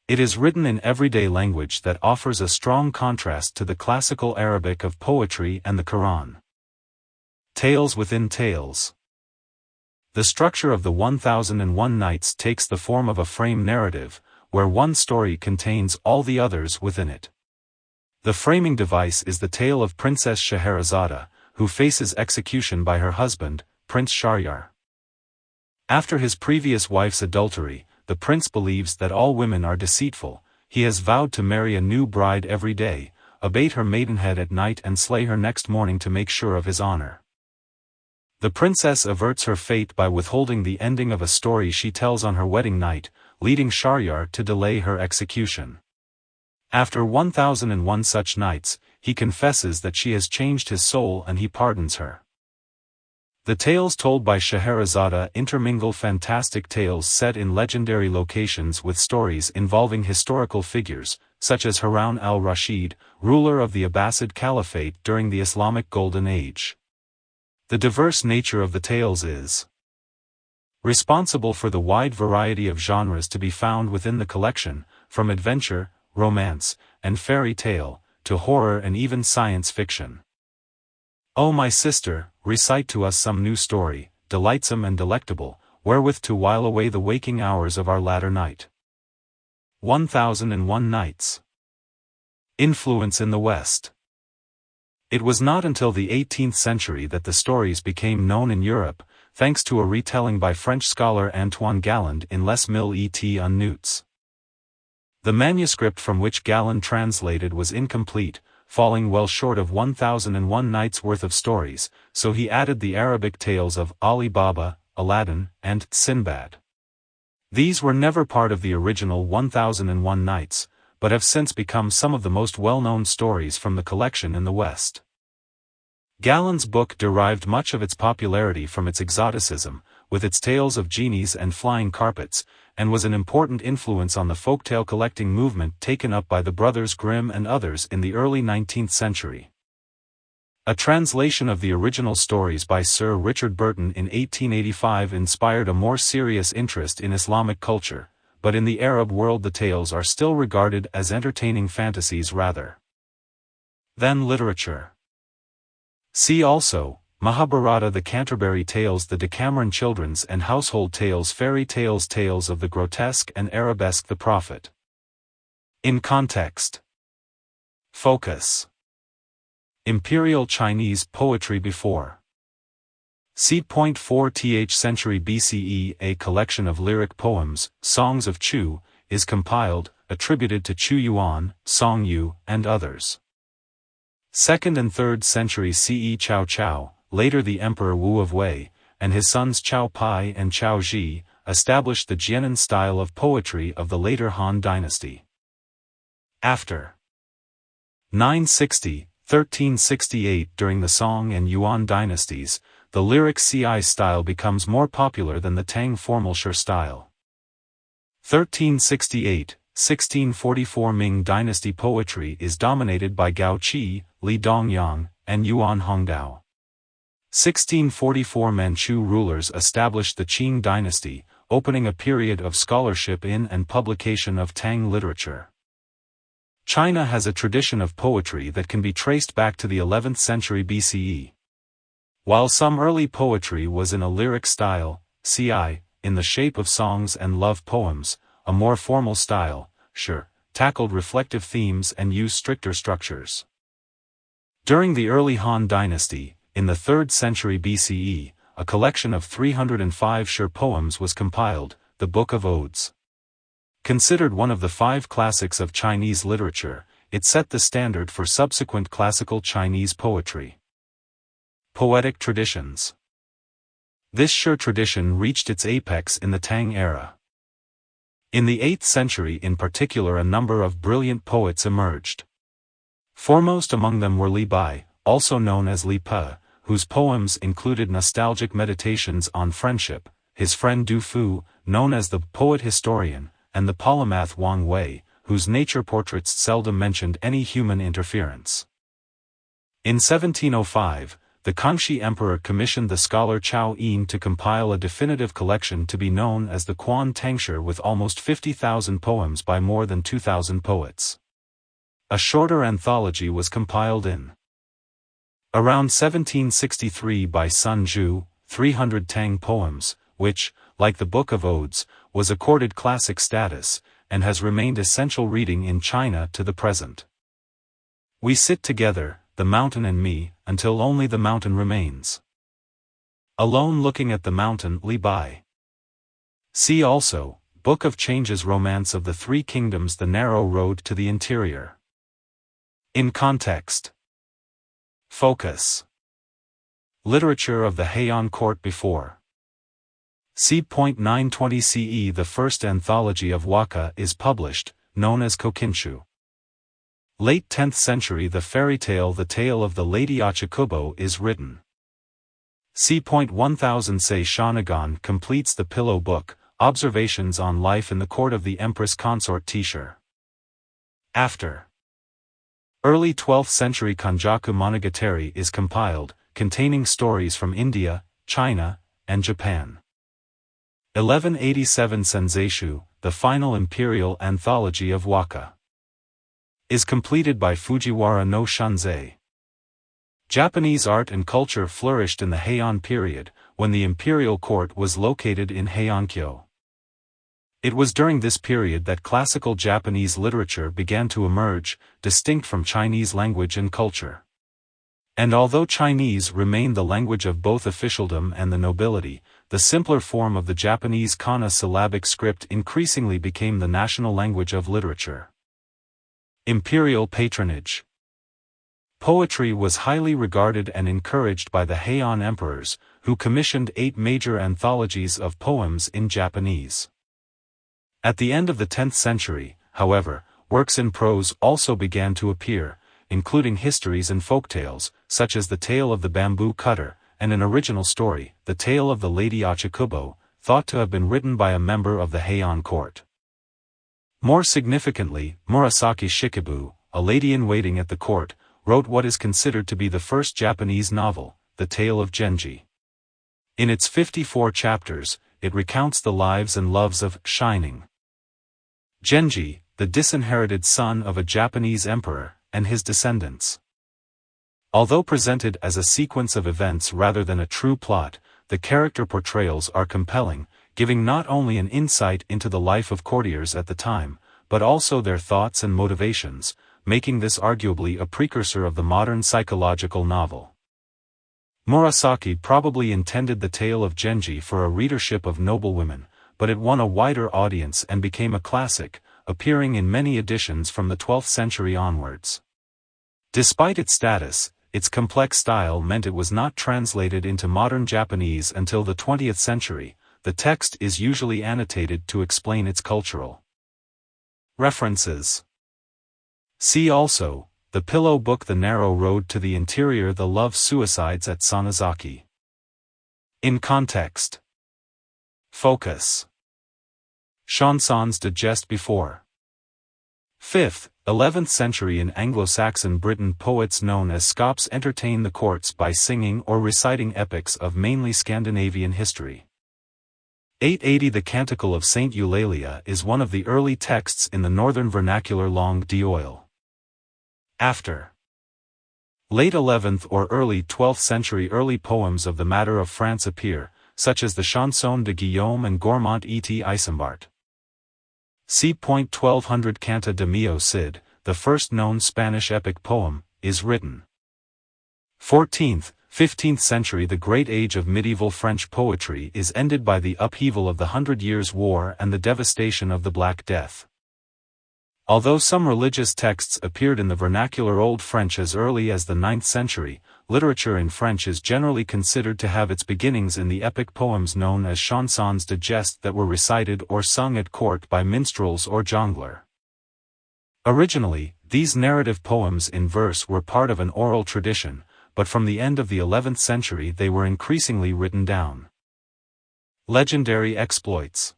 It is written in everyday language that offers a strong contrast to the classical Arabic of poetry and the Quran. Tales within tales. The structure of the 1001 Nights takes the form of a frame narrative, where one story contains all the others within it. The framing device is the tale of Princess Scheherazade, who faces execution by her husband, Prince Shahryar. After his previous wife's adultery, the prince believes that all women are deceitful. He has vowed to marry a new bride every day, abate her maidenhead at night and slay her next morning to make sure of his honor. The princess averts her fate by withholding the ending of a story she tells on her wedding night, leading Shahryar to delay her execution. After 1001 such nights, he confesses that she has changed his soul and he pardons her. The tales told by Scheherazade intermingle fantastic tales set in legendary locations with stories involving historical figures, such as Harun al-Rashid, ruler of the Abbasid Caliphate during the Islamic Golden Age. The diverse nature of the tales is responsible for the wide variety of genres to be found within the collection, from adventure, romance, and fairy tale, to horror and even science fiction. O my sister, recite to us some new story, delightsome and delectable, wherewith to while away the waking hours of our latter night. 1001 Nights. Influence in the West. It was not until the 18th century that the stories became known in Europe, thanks to a retelling by French scholar Antoine Galland in Les Mille et un Newts. The manuscript from which Galland translated was incomplete, falling well short of 1001 Nights worth of stories, so he added the Arabic tales of Ali Baba, Aladdin, and Sinbad. These were never part of the original 1001 Nights, but have since become some of the most well-known stories from the collection in the West. Galland's book derived much of its popularity from its exoticism, with its tales of genies and flying carpets, and was an important influence on the folktale collecting movement taken up by the Brothers Grimm and others in the early 19th century. A translation of the original stories by Sir Richard Burton in 1885 inspired a more serious interest in Islamic culture, but in the Arab world the tales are still regarded as entertaining fantasies rather than literature. See also, Mahabharata, the Canterbury Tales, the Decameron Children's and Household Tales, Fairy Tales, Tales of the Grotesque and Arabesque, the Prophet. In context. Focus. Imperial Chinese poetry before c.4th century BCE. A collection of lyric poems, Songs of Chu, is compiled, attributed to Chu Yuan, Song Yu, and others. 2nd and 3rd century CE. Cao Cao, later the Emperor Wu of Wei, and his sons Cao Pai and Cao Ji, established the Jianan style of poetry of the later Han dynasty. After 960, 1368 during the Song and Yuan dynasties, the lyric CI style becomes more popular than the Tang formal Shi style. 1368, 1644 Ming dynasty poetry is dominated by Gao Qi, Li Dongyang, and Yuan Hongdao. 1644 Manchu rulers established the Qing dynasty, opening a period of scholarship in and publication of Tang literature. China has a tradition of poetry that can be traced back to the 11th century BCE. While some early poetry was in a lyric style, ci, in the shape of songs and love poems, a more formal style, shi, tackled reflective themes and used stricter structures. During the early Han dynasty, in the 3rd century BCE, a collection of 305 shi poems was compiled, the Book of Odes. Considered one of the 5 classics of Chinese literature, it set the standard for subsequent classical Chinese poetry. Poetic traditions. This shi tradition reached its apex in the Tang era. In the 8th century in particular, a number of brilliant poets emerged. Foremost among them were Li Bai, also known as Li Pe, whose poems included nostalgic meditations on friendship, his friend Du Fu, known as the poet-historian, and the polymath Wang Wei, whose nature portraits seldom mentioned any human interference. In 1705, the Kangxi Emperor commissioned the scholar Chao Yin to compile a definitive collection to be known as the Quan Tangshi with almost 50,000 poems by more than 2,000 poets. A shorter anthology was compiled in around 1763 by Sun Zhu, 300 Tang poems, which, like the Book of Odes, was accorded classic status, and has remained essential reading in China to the present. We sit together, the mountain and me, until only the mountain remains. Alone looking at the mountain. Li Bai. See also, Book of Changes, Romance of the Three Kingdoms, The Narrow Road to the Interior. In context. Focus. Literature of the Heian court before c.920 CE. The first anthology of waka is published, known as Kokinshu. Late 10th century. The fairy tale The Tale of the Lady Achikubo is written. c.1000 Sei Shanagon completes the Pillow Book, Observations on Life in the Court of the Empress Consort Tishir. After early 12th century Kanjaku Monogatari is compiled, containing stories from India, China, and Japan. 1187 Senzaishu, the final imperial anthology of waka, is completed by Fujiwara no Shanzei. Japanese art and culture flourished in the Heian period, when the imperial court was located in Heiankyo. It was during this period that classical Japanese literature began to emerge, distinct from Chinese language and culture. And although Chinese remained the language of both officialdom and the nobility, the simpler form of the Japanese kana syllabic script increasingly became the national language of literature. Imperial patronage. Poetry was highly regarded and encouraged by the Heian emperors, who commissioned 8 major anthologies of poems in Japanese. At the end of the 10th century, however, works in prose also began to appear, including histories and folktales, such as The Tale of the Bamboo Cutter, and an original story, The Tale of the Lady Achikubo, thought to have been written by a member of the Heian court. More significantly, Murasaki Shikibu, a lady-in-waiting at the court, wrote what is considered to be the first Japanese novel, The Tale of Genji. In its 54 chapters, it recounts the lives and loves of Shining Genji, the disinherited son of a Japanese emperor, and his descendants. Although presented as a sequence of events rather than a true plot, the character portrayals are compelling, giving not only an insight into the life of courtiers at the time, but also their thoughts and motivations, making this arguably a precursor of the modern psychological novel. Murasaki probably intended the tale of Genji for a readership of noblewomen, but it won a wider audience and became a classic, appearing in many editions from the 12th century onwards. Despite its status, its complex style meant it was not translated into modern Japanese until the 20th century. The text is usually annotated to explain its cultural references. See also, The Pillow Book, The Narrow Road to the Interior, The Love Suicides at Sonozaki. In context. Focus. Chansons de geste before 5th, 11th century. In Anglo-Saxon Britain, poets known as scopes entertain the courts by singing or reciting epics of mainly Scandinavian history. 880. The Canticle of Saint Eulalia is one of the early texts in the northern vernacular langue d'oil. After late 11th or early 12th century, early poems of the matter of France appear, such as the Chanson de Guillaume and Gourmand et Isambart. C. 1200. Canta de Mio Cid, the first known Spanish epic poem, is written. 14th, 15th century. The great age of medieval French poetry is ended by the upheaval of the 100 Years' War and the devastation of the Black Death. Although some religious texts appeared in the vernacular Old French as early as the 9th century, literature in French is generally considered to have its beginnings in the epic poems known as chansons de geste that were recited or sung at court by minstrels or jongleurs. Originally, these narrative poems in verse were part of an oral tradition, but from the end of the 11th century they were increasingly written down. Legendary exploits.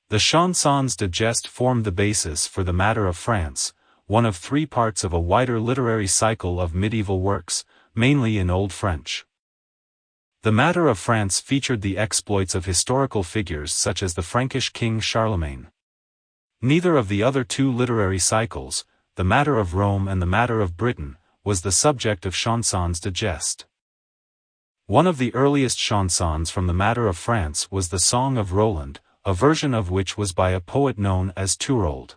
The chansons de geste formed the basis for The Matter of France, one of three parts of a wider literary cycle of medieval works, mainly in Old French. The Matter of France featured the exploits of historical figures such as the Frankish king Charlemagne. Neither of the other two literary cycles, The Matter of Rome and The Matter of Britain, was the subject of chansons de geste. One of the earliest chansons from The Matter of France was the Song of Roland, a version of which was by a poet known as Turold.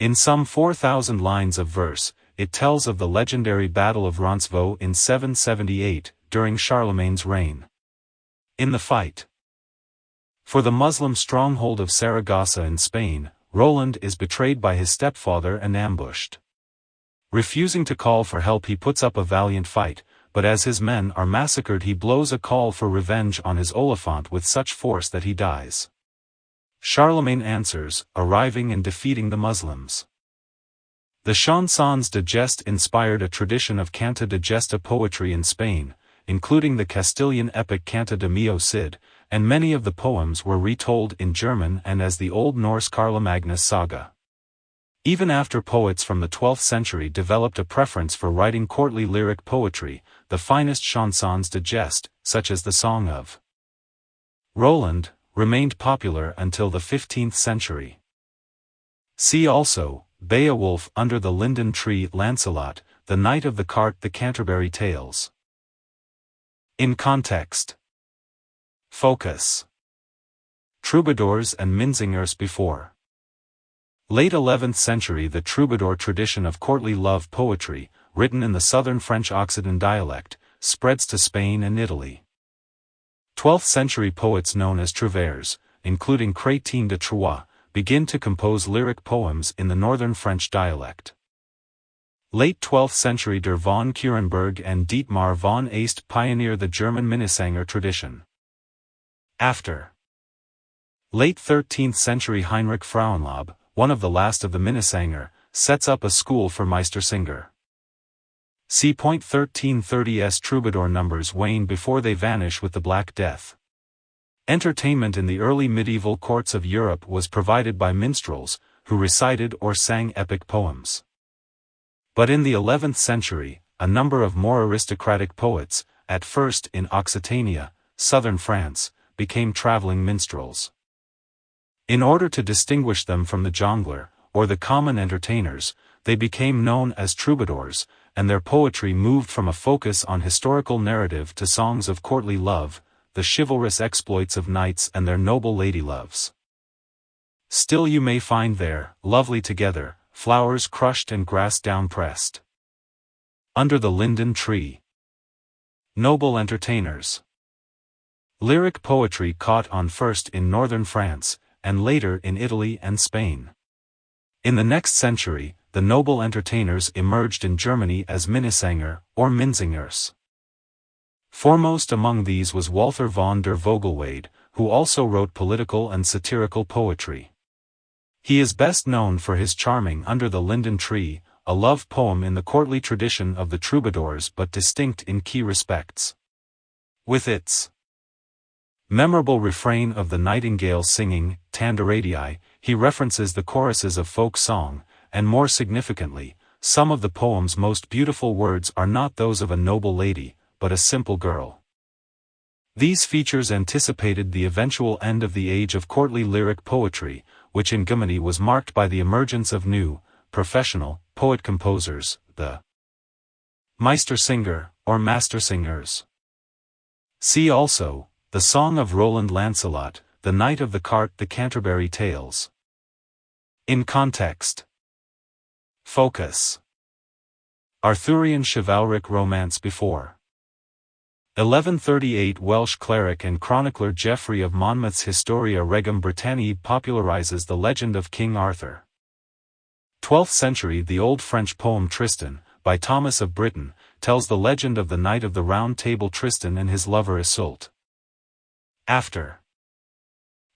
In some 4,000 lines of verse, it tells of the legendary Battle of Roncevaux in 778, during Charlemagne's reign. In the fight for the Muslim stronghold of Saragossa in Spain, Roland is betrayed by his stepfather and ambushed. Refusing to call for help, he puts up a valiant fight, but as his men are massacred he blows a call for revenge on his Oliphant with such force that he dies. Charlemagne answers, arriving and defeating the Muslims. The chansons de geste inspired a tradition of canta de gesta poetry in Spain, including the Castilian epic Canta de Mio Cid, and many of the poems were retold in German and as the Old Norse Carla Magnus saga. Even after poets from the 12th century developed a preference for writing courtly lyric poetry, the finest chansons de geste, such as the Song of Roland, remained popular until the 15th century. See also, Beowulf under the Linden Tree, Lancelot, the Knight of the Cart, the Canterbury Tales. In context. Focus. Troubadours and minzingers before late 11th century. The troubadour tradition of courtly love poetry, written in the southern French Occitan dialect, spreads to Spain and Italy. 12th century poets known as trouvères, including Chrétien de Troyes, begin to compose lyric poems in the northern French dialect. Late 12th century Der von Kurenberg and Dietmar von Aest pioneer the German Minnesänger tradition. After late 13th century Heinrich Frauenlob, one of the last of the Minnesänger, sets up a school for Meistersinger. C. 1330s troubadour numbers wane before they vanish with the Black Death. Entertainment in the early medieval courts of Europe was provided by minstrels, who recited or sang epic poems. But in the 11th century, a number of more aristocratic poets, at first in Occitania, southern France, became traveling minstrels. In order to distinguish them from the jongleur, or the common entertainers, they became known as troubadours, and their poetry moved from a focus on historical narrative to songs of courtly love, the chivalrous exploits of knights and their noble lady-loves. Still you may find there, lovely together, flowers crushed and grass down pressed under the linden tree. Noble entertainers. Lyric poetry caught on first in northern France, and later in Italy and Spain. In the next century, the noble entertainers emerged in Germany as Minnesänger, or Minzingers. Foremost among these was Walther von der Vogelweide, who also wrote political and satirical poetry. He is best known for his charming Under the Linden Tree, a love poem in the courtly tradition of the troubadours but distinct in key respects. With its memorable refrain of the nightingale singing, Tanderadii, he references the choruses of folk song, and more significantly, some of the poem's most beautiful words are not those of a noble lady, but a simple girl. These features anticipated the eventual end of the age of courtly lyric poetry, which in Germany was marked by the emergence of new, professional, poet-composers, the Meistersinger, or master singers. See also, the Song of Roland Lancelot, The Knight of the Cart, The Canterbury Tales. In context. Focus. Arthurian chivalric romance before 1138. Welsh cleric and chronicler Geoffrey of Monmouth's Historia Regum Britanniae popularizes the legend of King Arthur. 12th century. The old French poem Tristan, by Thomas of Britain, tells the legend of the Knight of the Round Table Tristan and his lover Iseult. After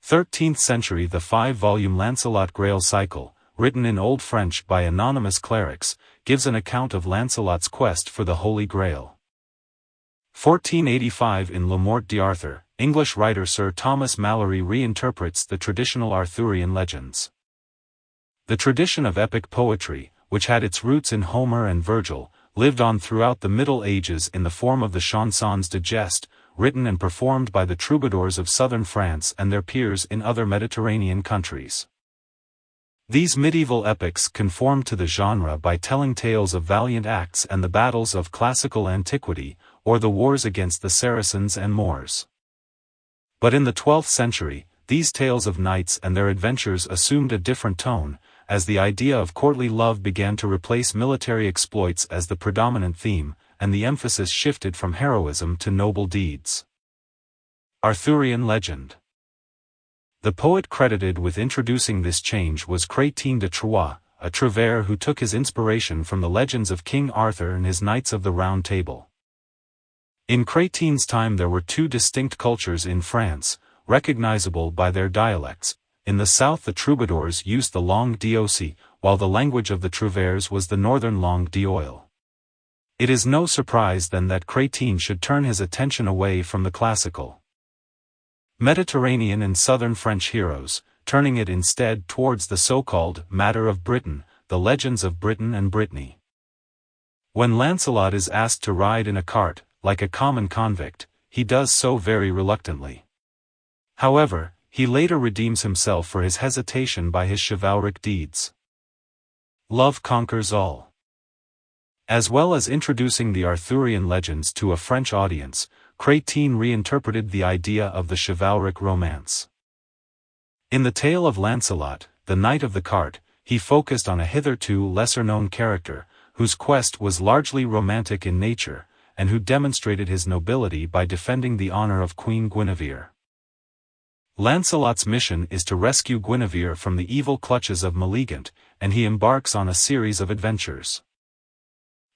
13th century. The 5-volume Lancelot Grail Cycle, written in Old French by anonymous clerics, gives an account of Lancelot's quest for the Holy Grail. 1485. In Le Morte d'Arthur, English writer Sir Thomas Malory reinterprets the traditional Arthurian legends. The tradition of epic poetry, which had its roots in Homer and Virgil, lived on throughout the Middle Ages in the form of the chansons de geste, written and performed by the troubadours of southern France and their peers in other Mediterranean countries. These medieval epics conformed to the genre by telling tales of valiant acts and the battles of classical antiquity, or the wars against the Saracens and Moors. But in the 12th century, these tales of knights and their adventures assumed a different tone, as the idea of courtly love began to replace military exploits as the predominant theme, and the emphasis shifted from heroism to noble deeds. Arthurian legend. The poet credited with introducing this change was Chrétien de Troyes, a Trouvère who took his inspiration from the legends of King Arthur and his Knights of the Round Table. In Chrétien's time there were two distinct cultures in France, recognizable by their dialects. In the south the troubadours used the langue d'oc, while the language of the Trouvères was the northern langue d'oil. It is no surprise then that Chrétien should turn his attention away from the classical Mediterranean and southern French heroes, turning it instead towards the so-called matter of Britain, the legends of Britain and Brittany. When Lancelot is asked to ride in a cart, like a common convict, he does so very reluctantly. However, he later redeems himself for his hesitation by his chivalric deeds. Love conquers all. As well as introducing the Arthurian legends to a French audience, Chrétien reinterpreted the idea of the chivalric romance. In the tale of Lancelot, the Knight of the Cart, he focused on a hitherto lesser-known character, whose quest was largely romantic in nature, and who demonstrated his nobility by defending the honor of Queen Guinevere. Lancelot's mission is to rescue Guinevere from the evil clutches of Maleagant, and he embarks on a series of adventures.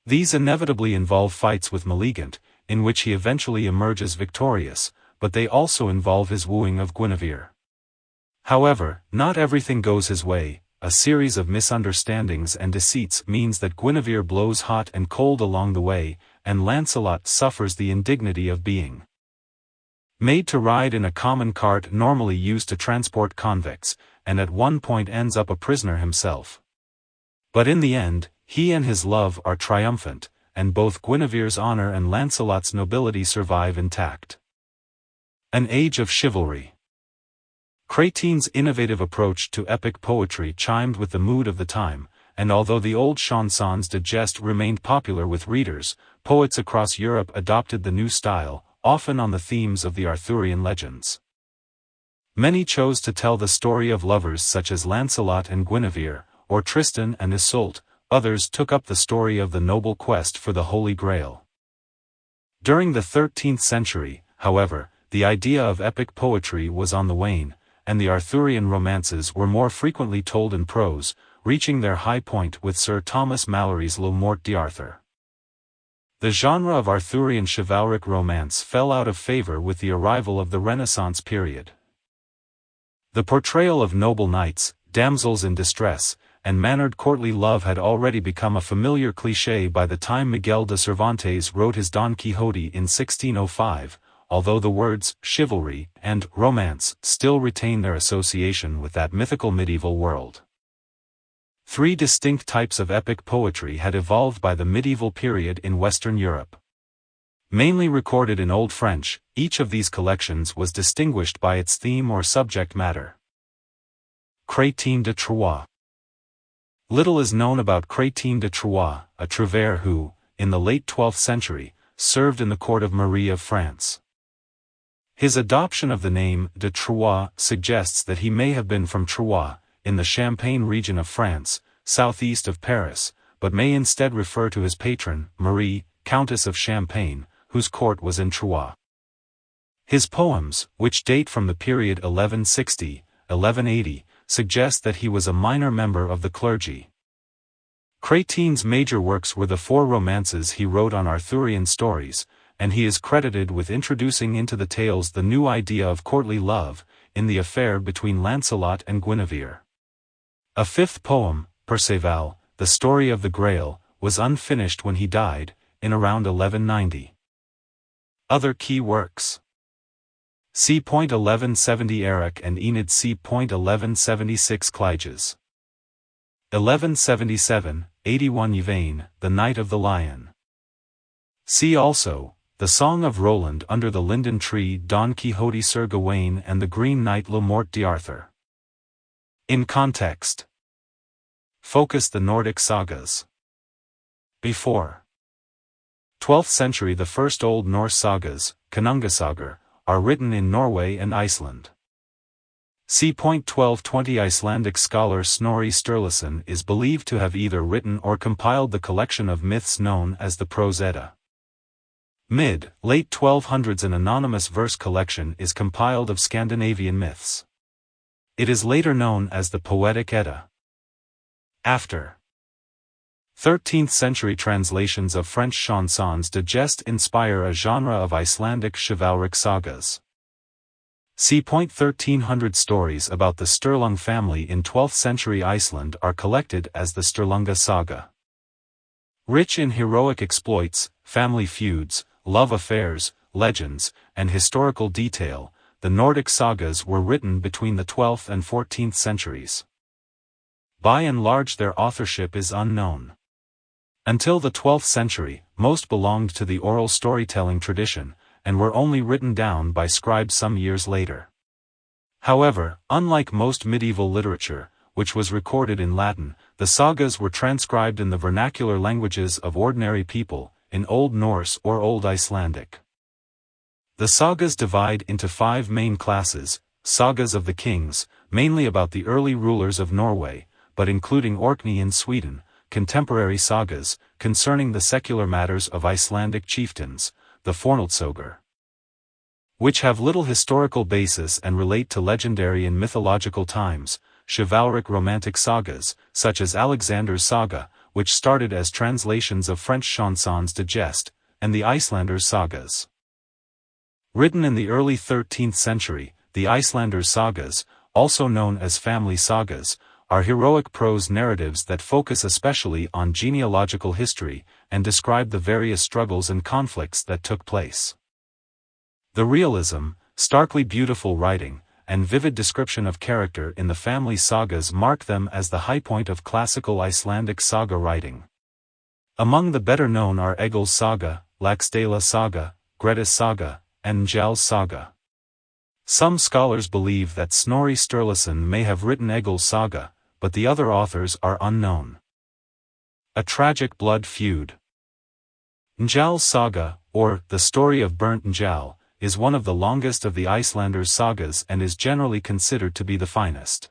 These inevitably involve fights with Maleagant, in which he eventually emerges victorious, but they also involve his wooing of Guinevere. However, not everything goes his way. A series of misunderstandings and deceits means that Guinevere blows hot and cold along the way, and Lancelot suffers the indignity of being made to ride in a common cart normally used to transport convicts, and at one point ends up a prisoner himself. But in the end, he and his love are triumphant, and both Guinevere's honor and Lancelot's nobility survive intact. An age of chivalry. Chrétien's innovative approach to epic poetry chimed with the mood of the time, and although the old chansons de geste remained popular with readers, poets across Europe adopted the new style, often on the themes of the Arthurian legends. Many chose to tell the story of lovers such as Lancelot and Guinevere, or Tristan and Iseult. Others took up the story of the noble quest for the Holy Grail. During the 13th century, however, the idea of epic poetry was on the wane, and the Arthurian romances were more frequently told in prose, reaching their high point with Sir Thomas Malory's Le Morte d'Arthur. The genre of Arthurian chivalric romance fell out of favor with the arrival of the Renaissance period. The portrayal of noble knights, damsels in distress, and mannered courtly love had already become a familiar cliché by the time Miguel de Cervantes wrote his Don Quixote in 1605, although the words chivalry and romance still retain their association with that mythical medieval world. Three distinct types of epic poetry had evolved by the medieval period in Western Europe. Mainly recorded in Old French, each of these collections was distinguished by its theme or subject matter. Chrétien de Troyes. Little is known about Chrétien de Troyes, a trouvère who, in the late 12th century, served in the court of Marie of France. His adoption of the name de Troyes suggests that he may have been from Troyes, in the Champagne region of France, southeast of Paris, but may instead refer to his patron, Marie, Countess of Champagne, whose court was in Troyes. His poems, which date from the period 1160-1180, suggest that he was a minor member of the clergy. Chrétien's major works were the four romances he wrote on Arthurian stories, and he is credited with introducing into the tales the new idea of courtly love, in the affair between Lancelot and Guinevere. A fifth poem, Perceval, the story of the Grail, was unfinished when he died, in around 1190. Other key works. c. 1170 Eric and Enid c. 1176 Clyges. 1177, 81 Yvain, the Knight of the Lion. See also, The Song of Roland under the Linden Tree, Don Quixote, Sir Gawain and the Green Knight, Le Morte d'Arthur. In context. Focus the Nordic sagas. Before 12th century. The first Old Norse sagas, Konungasagar, are written in Norway and Iceland. c. 1220 Icelandic scholar Snorri Sturluson is believed to have either written or compiled the collection of myths known as the Prose Edda. Mid-late 1200s an anonymous verse collection is compiled of Scandinavian myths. It is later known as the Poetic Edda. After 13th century translations of French chansons de geste inspire a genre of Icelandic chivalric sagas. c. 1300 stories about the Sturlung family in 12th century Iceland are collected as the Sturlunga saga. Rich in heroic exploits, family feuds, love affairs, legends, and historical detail, the Nordic sagas were written between the 12th and 14th centuries. By and large their authorship is unknown. Until the 12th century, most belonged to the oral storytelling tradition, and were only written down by scribes some years later. However, unlike most medieval literature, which was recorded in Latin, the sagas were transcribed in the vernacular languages of ordinary people, in Old Norse or Old Icelandic. The sagas divide into 5 main classes: sagas of the kings, mainly about the early rulers of Norway, but including Orkney in Sweden; contemporary sagas, concerning the secular matters of Icelandic chieftains, the Fornaldsögur, which have little historical basis and relate to legendary and mythological times; chivalric romantic sagas, such as Alexander's Saga, which started as translations of French chansons de geste, and the Icelander's sagas. Written in the early 13th century, the Icelander's sagas, also known as family sagas, are heroic prose narratives that focus especially on genealogical history, and describe the various struggles and conflicts that took place. The realism, starkly beautiful writing, and vivid description of character in the family sagas mark them as the high point of classical Icelandic saga writing. Among the better known are Egil's Saga, Laxdæla Saga, Grettis Saga, and Njál's Saga. Some scholars believe that Snorri Sturluson may have written Egil's Saga, but the other authors are unknown. A tragic blood feud. Njál's Saga, or The Story of Burnt Njál, is one of the longest of the Icelander's sagas and is generally considered to be the finest.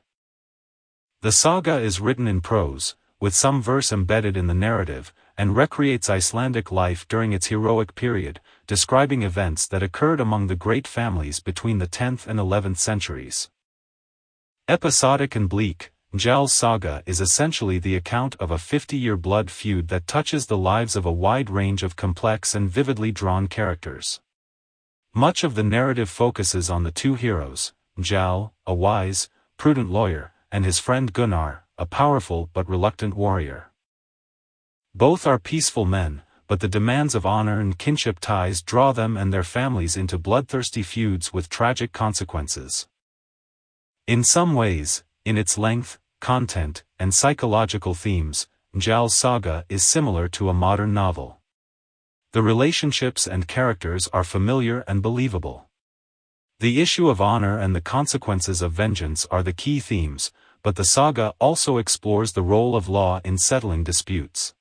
The saga is written in prose, with some verse embedded in the narrative, and recreates Icelandic life during its heroic period, describing events that occurred among the great families between the 10th and 11th centuries. Episodic and bleak, Njál's saga is essentially the account of a 50-year blood feud that touches the lives of a wide range of complex and vividly drawn characters. Much of the narrative focuses on the two heroes, Njál, a wise, prudent lawyer, and his friend Gunnar, a powerful but reluctant warrior. Both are peaceful men, but the demands of honor and kinship ties draw them and their families into bloodthirsty feuds with tragic consequences. In some ways, in its length, content, and psychological themes, Njál's saga is similar to a modern novel. The relationships and characters are familiar and believable. The issue of honor and the consequences of vengeance are the key themes, but the saga also explores the role of law in settling disputes.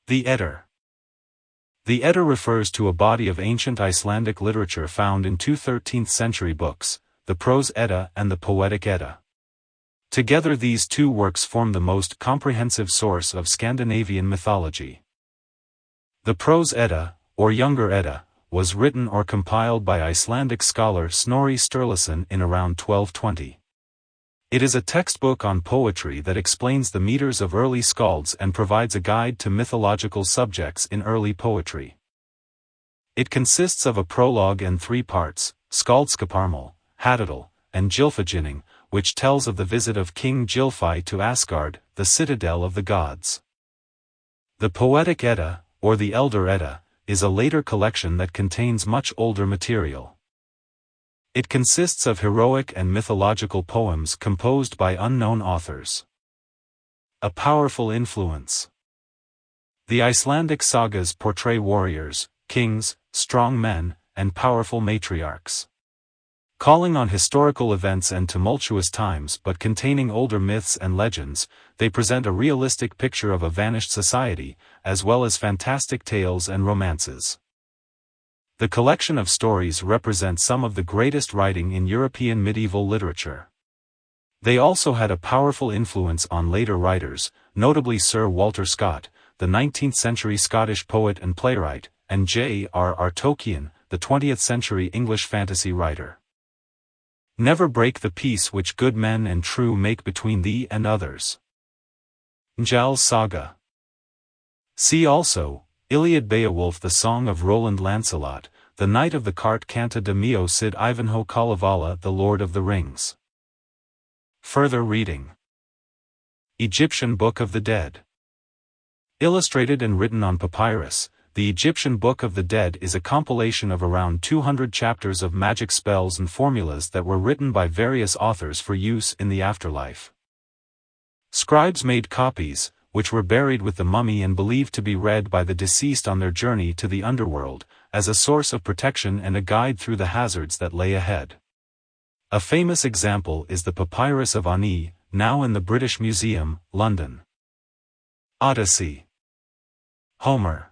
The Edda. The Edda refers to a body of ancient Icelandic literature found in two 13th-century books, the Prose Edda and the Poetic Edda. Together these two works form the most comprehensive source of Scandinavian mythology. The Prose Edda, or Younger Edda, was written or compiled by Icelandic scholar Snorri Sturluson in around 1220. It is a textbook on poetry that explains the meters of early skalds and provides a guide to mythological subjects in early poetry. It consists of a prologue and 3 parts, Skaldskaparmal, Hadadal, and Gylfaginning, which tells of the visit of King Gylfi to Asgard, the citadel of the gods. The Poetic Edda, or the Elder Edda, is a later collection that contains much older material. It consists of heroic and mythological poems composed by unknown authors. A powerful influence. The Icelandic sagas portray warriors, kings, strong men, and powerful matriarchs. Calling on historical events and tumultuous times but containing older myths and legends, they present a realistic picture of a vanished society, as well as fantastic tales and romances. The collection of stories represent some of the greatest writing in European medieval literature. They also had a powerful influence on later writers, notably Sir Walter Scott, the 19th-century Scottish poet and playwright, and J.R.R. Tolkien, the 20th-century English fantasy writer. Never break the peace which good men and true make between thee and others. Njál's saga. See also, Iliad Beowulf, the Song of Roland Lancelot, the Knight of the Cart Canta de Mio Cid Ivanhoe Kalevala, the Lord of the Rings. Further reading. Egyptian Book of the Dead. Illustrated and written on papyrus, the Egyptian Book of the Dead is a compilation of around 200 chapters of magic spells and formulas that were written by various authors for use in the afterlife. Scribes made copies, which were buried with the mummy and believed to be read by the deceased on their journey to the underworld, as a source of protection and a guide through the hazards that lay ahead. A famous example is the Papyrus of Ani, now in the British Museum, London. Odyssey. Homer.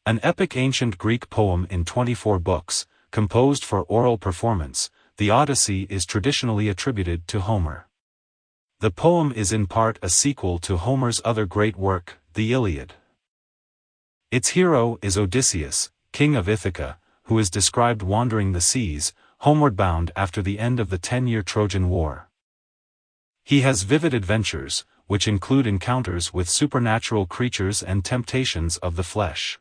An epic ancient Greek poem in 24 books, composed for oral performance, the Odyssey is traditionally attributed to Homer. The poem is in part a sequel to Homer's other great work, the Iliad. Its hero is Odysseus, king of Ithaca, who is described wandering the seas, homeward bound after the end of the 10-year Trojan War. He has vivid adventures, which include encounters with supernatural creatures and temptations of the flesh.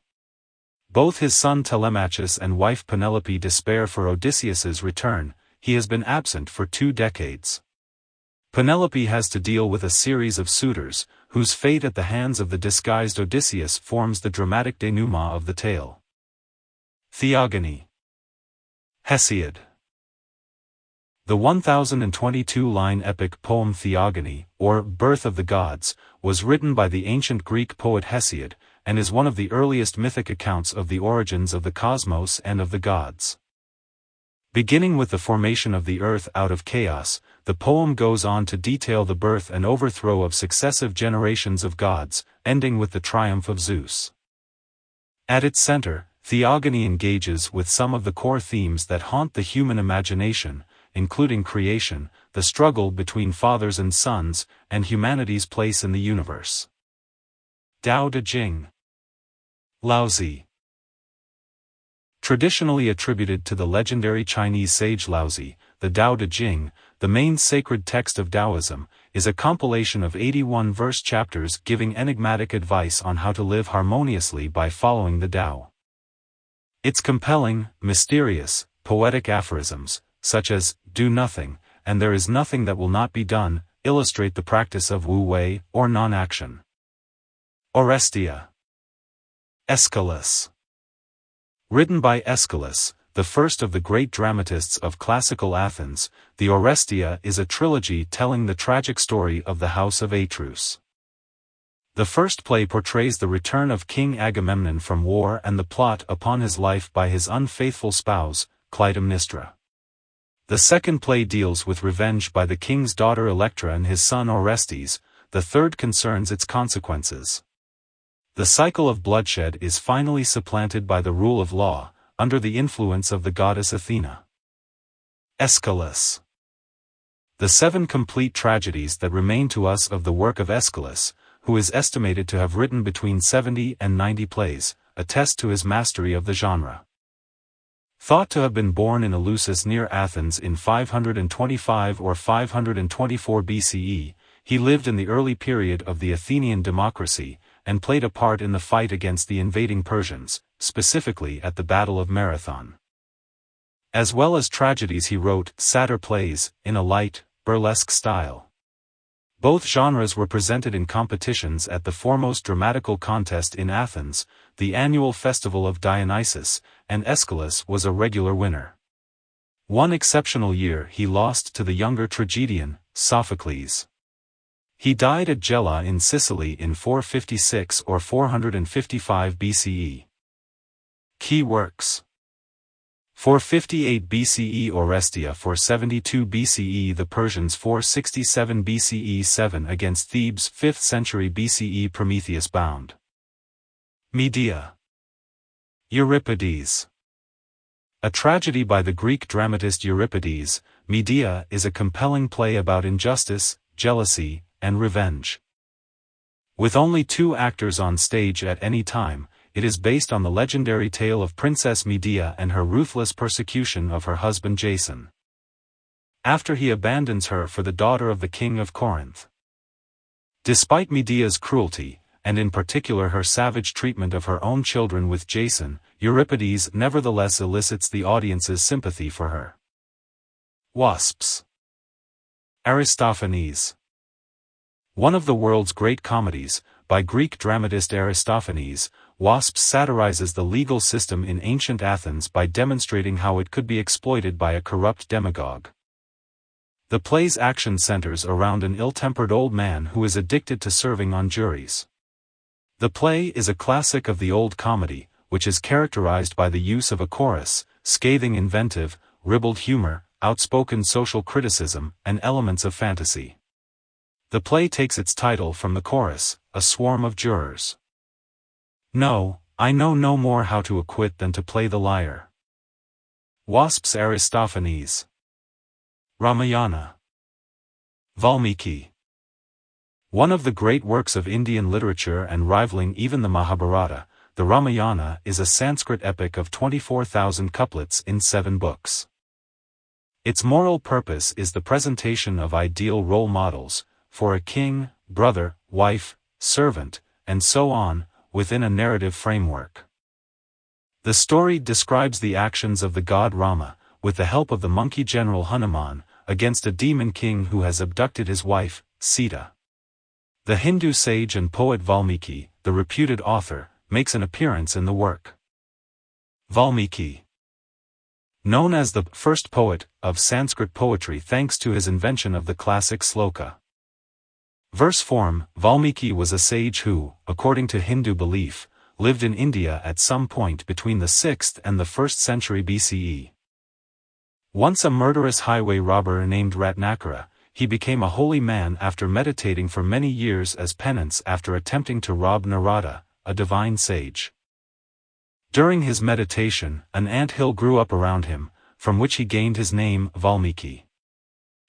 Both his son Telemachus and wife Penelope despair for Odysseus's return. He has been absent for 2 decades. Penelope has to deal with a series of suitors, whose fate at the hands of the disguised Odysseus forms the dramatic denouement of the tale. Theogony. Hesiod. The 1022-line epic poem Theogony, or Birth of the Gods, was written by the ancient Greek poet Hesiod, and is one of the earliest mythic accounts of the origins of the cosmos and of the gods. Beginning with the formation of the earth out of chaos, the poem goes on to detail the birth and overthrow of successive generations of gods, ending with the triumph of Zeus. At its center, Theogony engages with some of the core themes that haunt the human imagination, including creation, the struggle between fathers and sons, and humanity's place in the universe. Tao Te Ching. Laozi. Traditionally attributed to the legendary Chinese sage Laozi, the Tao Te Ching, the main sacred text of Taoism, is a compilation of 81 verse chapters giving enigmatic advice on how to live harmoniously by following the Tao. Its compelling, mysterious, poetic aphorisms, such as, "do nothing, and there is nothing that will not be done," illustrate the practice of wu-wei, or non-action. Orestia. Aeschylus. Written by Aeschylus, the first of the great dramatists of classical Athens, the Orestia is a trilogy telling the tragic story of the house of Atreus. The first play portrays the return of King Agamemnon from war and the plot upon his life by his unfaithful spouse, Clytemnestra. The second play deals with revenge by the king's daughter Electra and his son Orestes, the third concerns its consequences. The cycle of bloodshed is finally supplanted by the rule of law, under the influence of the goddess Athena. Aeschylus. The 7 complete tragedies that remain to us of the work of Aeschylus, who is estimated to have written between 70 and 90 plays, attest to his mastery of the genre. Thought to have been born in Eleusis near Athens in 525 or 524 BCE, he lived in the early period of the Athenian democracy, and played a part in the fight against the invading Persians, specifically at the Battle of Marathon. As well as tragedies he wrote satyr plays, in a light, burlesque style. Both genres were presented in competitions at the foremost dramatical contest in Athens, the annual festival of Dionysus, and Aeschylus was a regular winner. One exceptional year he lost to the younger tragedian, Sophocles. He died at Gela in Sicily in 456 or 455 BCE. Key works. 458 BCE Orestia, 472 BCE the Persians, 467 BCE 7 against Thebes, 5th century BCE Prometheus bound. Medea. Euripides. A tragedy by the Greek dramatist Euripides, Medea is a compelling play about injustice, jealousy, and revenge. With only 2 actors on stage at any time, it is based on the legendary tale of Princess Medea and her ruthless persecution of her husband Jason, after he abandons her for the daughter of the king of Corinth. Despite Medea's cruelty, and in particular her savage treatment of her own children with Jason, Euripides nevertheless elicits the audience's sympathy for her. Wasps. Aristophanes. One of the world's great comedies, by Greek dramatist Aristophanes, Wasps satirizes the legal system in ancient Athens by demonstrating how it could be exploited by a corrupt demagogue. The play's action centers around an ill-tempered old man who is addicted to serving on juries. The play is a classic of the old comedy, which is characterized by the use of a chorus, scathing inventive, ribald humor, outspoken social criticism, and elements of fantasy. The play takes its title from the chorus, a swarm of jurors. No, I know no more how to acquit than to play the lyre. Wasps. Aristophanes. Ramayana. Valmiki. One of the great works of Indian literature and rivaling even the Mahabharata, the Ramayana is a Sanskrit epic of 24,000 couplets in 7 books. Its moral purpose is the presentation of ideal role models, for a king, brother, wife, servant, and so on, within a narrative framework. The story describes the actions of the god Rama, with the help of the monkey general Hanuman, against a demon king who has abducted his wife, Sita. The Hindu sage and poet Valmiki, the reputed author, makes an appearance in the work. Valmiki. Known as the first poet of Sanskrit poetry thanks to his invention of the classic sloka. Verse form, Valmiki was a sage who, according to Hindu belief, lived in India at some point between the 6th and the 1st century BCE. Once a murderous highway robber named Ratnakara, he became a holy man after meditating for many years as penance after attempting to rob Narada, a divine sage. During his meditation, an ant-hill grew up around him, from which he gained his name, Valmiki.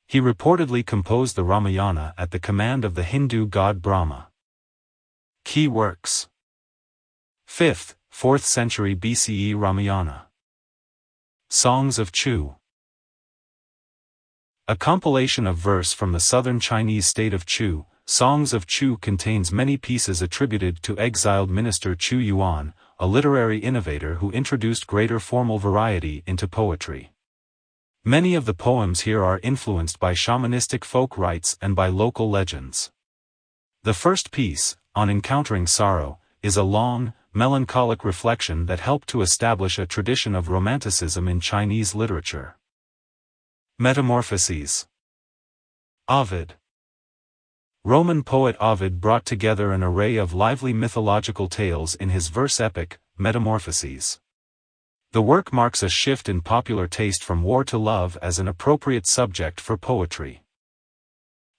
He reportedly composed the Ramayana at the command of the Hindu god Brahma. Key works. 5th, 4th century BCE Ramayana. Songs of Chu. A compilation of verse from the southern Chinese state of Chu. Songs of Chu contains many pieces attributed to exiled minister Chu Yuan, a literary innovator who introduced greater formal variety into poetry. Many of the poems here are influenced by shamanistic folk rites and by local legends. The first piece, On Encountering Sorrow, is a long, melancholic reflection that helped to establish a tradition of romanticism in Chinese literature. Metamorphoses. Ovid. Roman poet Ovid brought together an array of lively mythological tales in his verse epic, Metamorphoses. The work marks a shift in popular taste from war to love as an appropriate subject for poetry.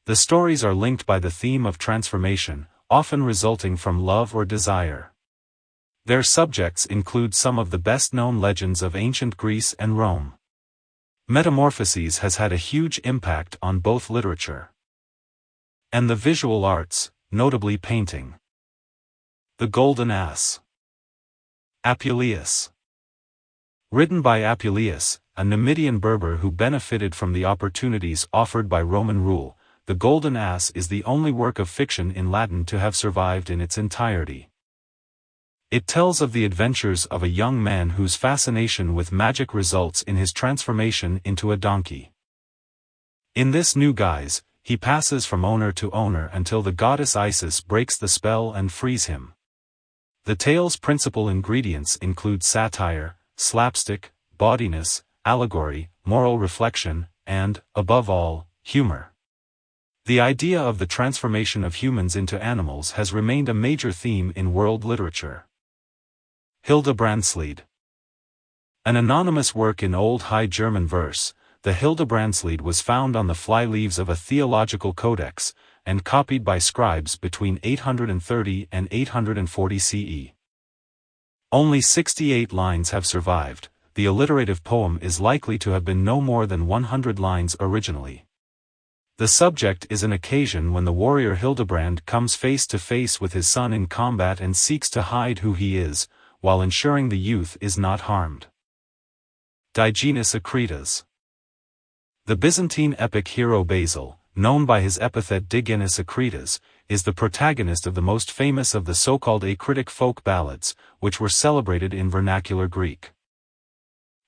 The stories are linked by the theme of transformation, often resulting from love or desire. Their subjects include some of the best-known legends of ancient Greece and Rome. Metamorphoses has had a huge impact on both literature and the visual arts, notably painting. The Golden Ass. Apuleius. Written by Apuleius, a Numidian Berber who benefited from the opportunities offered by Roman rule, The Golden Ass is the only work of fiction in Latin to have survived in its entirety. It tells of the adventures of a young man whose fascination with magic results in his transformation into a donkey. In this new guise, he passes from owner to owner until the goddess Isis breaks the spell and frees him. The tale's principal ingredients include satire, slapstick, bawdiness, allegory, moral reflection, and, above all, humor. The idea of the transformation of humans into animals has remained a major theme in world literature. Hildebrandslied. An anonymous work in Old High German verse, the Hildebrandslied was found on the fly-leaves of a theological codex, and copied by scribes between 830 and 840 CE. Only 68 lines have survived. The alliterative poem is likely to have been no more than 100 lines originally. The subject is an occasion when the warrior Hildebrand comes face to face with his son in combat and seeks to hide who he is, while ensuring the youth is not harmed. Digenis Akritas. The Byzantine epic hero Basil, known by his epithet Digenis Akritas, is the protagonist of the most famous of the so-called acritic folk ballads, which were celebrated in vernacular Greek.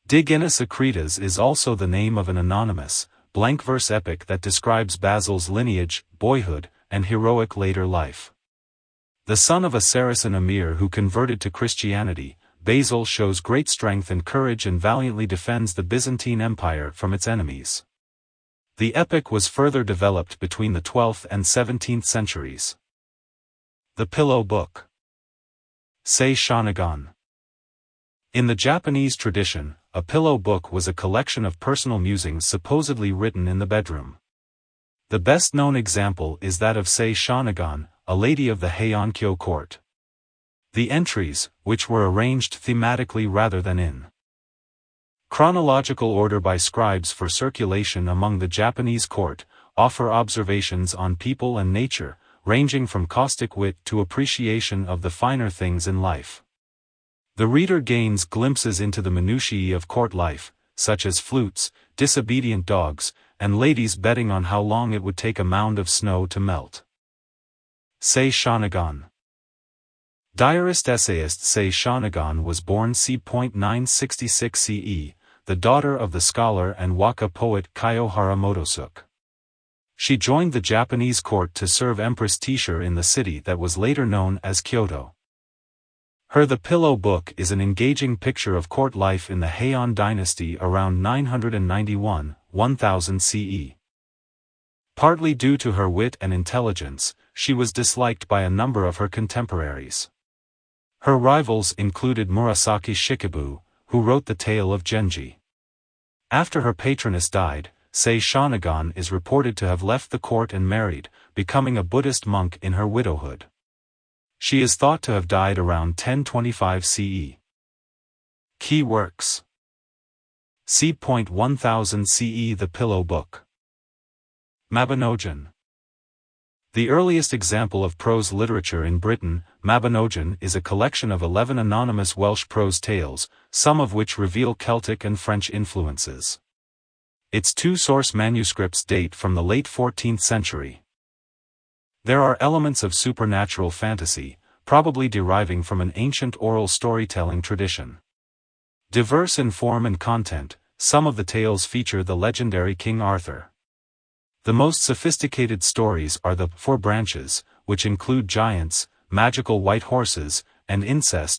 Digenis Akritas is also the name of an anonymous, blank verse epic that describes Basil's lineage, boyhood, and heroic later life. The son of a Saracen emir who converted to Christianity, Basil shows great strength and courage and valiantly defends the Byzantine Empire from its enemies. The epic was further developed between the 12th and 17th centuries. The Pillow Book. Sei Shonagon. In the Japanese tradition, a pillow book was a collection of personal musings supposedly written in the bedroom. The best-known example is that of Sei Shonagon, a lady of the Heian-kyo court. The entries, which were arranged thematically rather than in chronological order by scribes for circulation among the Japanese court, offer observations on people and nature, ranging from caustic wit to appreciation of the finer things in life. The reader gains glimpses into the minutiae of court life, such as flutes, disobedient dogs, and ladies betting on how long it would take a mound of snow to melt. Sei Shonagon. Diarist essayist Sei Shonagon was born c. 966 CE, the daughter of the scholar and waka poet Kiyohara Motosuke. She joined the Japanese court to serve Empress Taisho in the city that was later known as Kyoto. Her The Pillow Book is an engaging picture of court life in the Heian dynasty around 991-1000 CE. Partly due to her wit and intelligence, she was disliked by a number of her contemporaries. Her rivals included Murasaki Shikibu, who wrote the tale of Genji. After her patroness died, Sei Shonagon is reported to have left the court and married, becoming a Buddhist monk in her widowhood. She is thought to have died around 1025 CE. Key works. c. 1000 CE The Pillow Book. Mabinogion. The earliest example of prose literature in Britain, Mabinogion, is a collection of 11 anonymous Welsh prose tales, some of which reveal Celtic and French influences. Its two source manuscripts date from the late 14th century. There are elements of supernatural fantasy, probably deriving from an ancient oral storytelling tradition. Diverse in form and content, some of the tales feature the legendary King Arthur. The most sophisticated stories are the Four Branches, which include giants, magical white horses, and incest,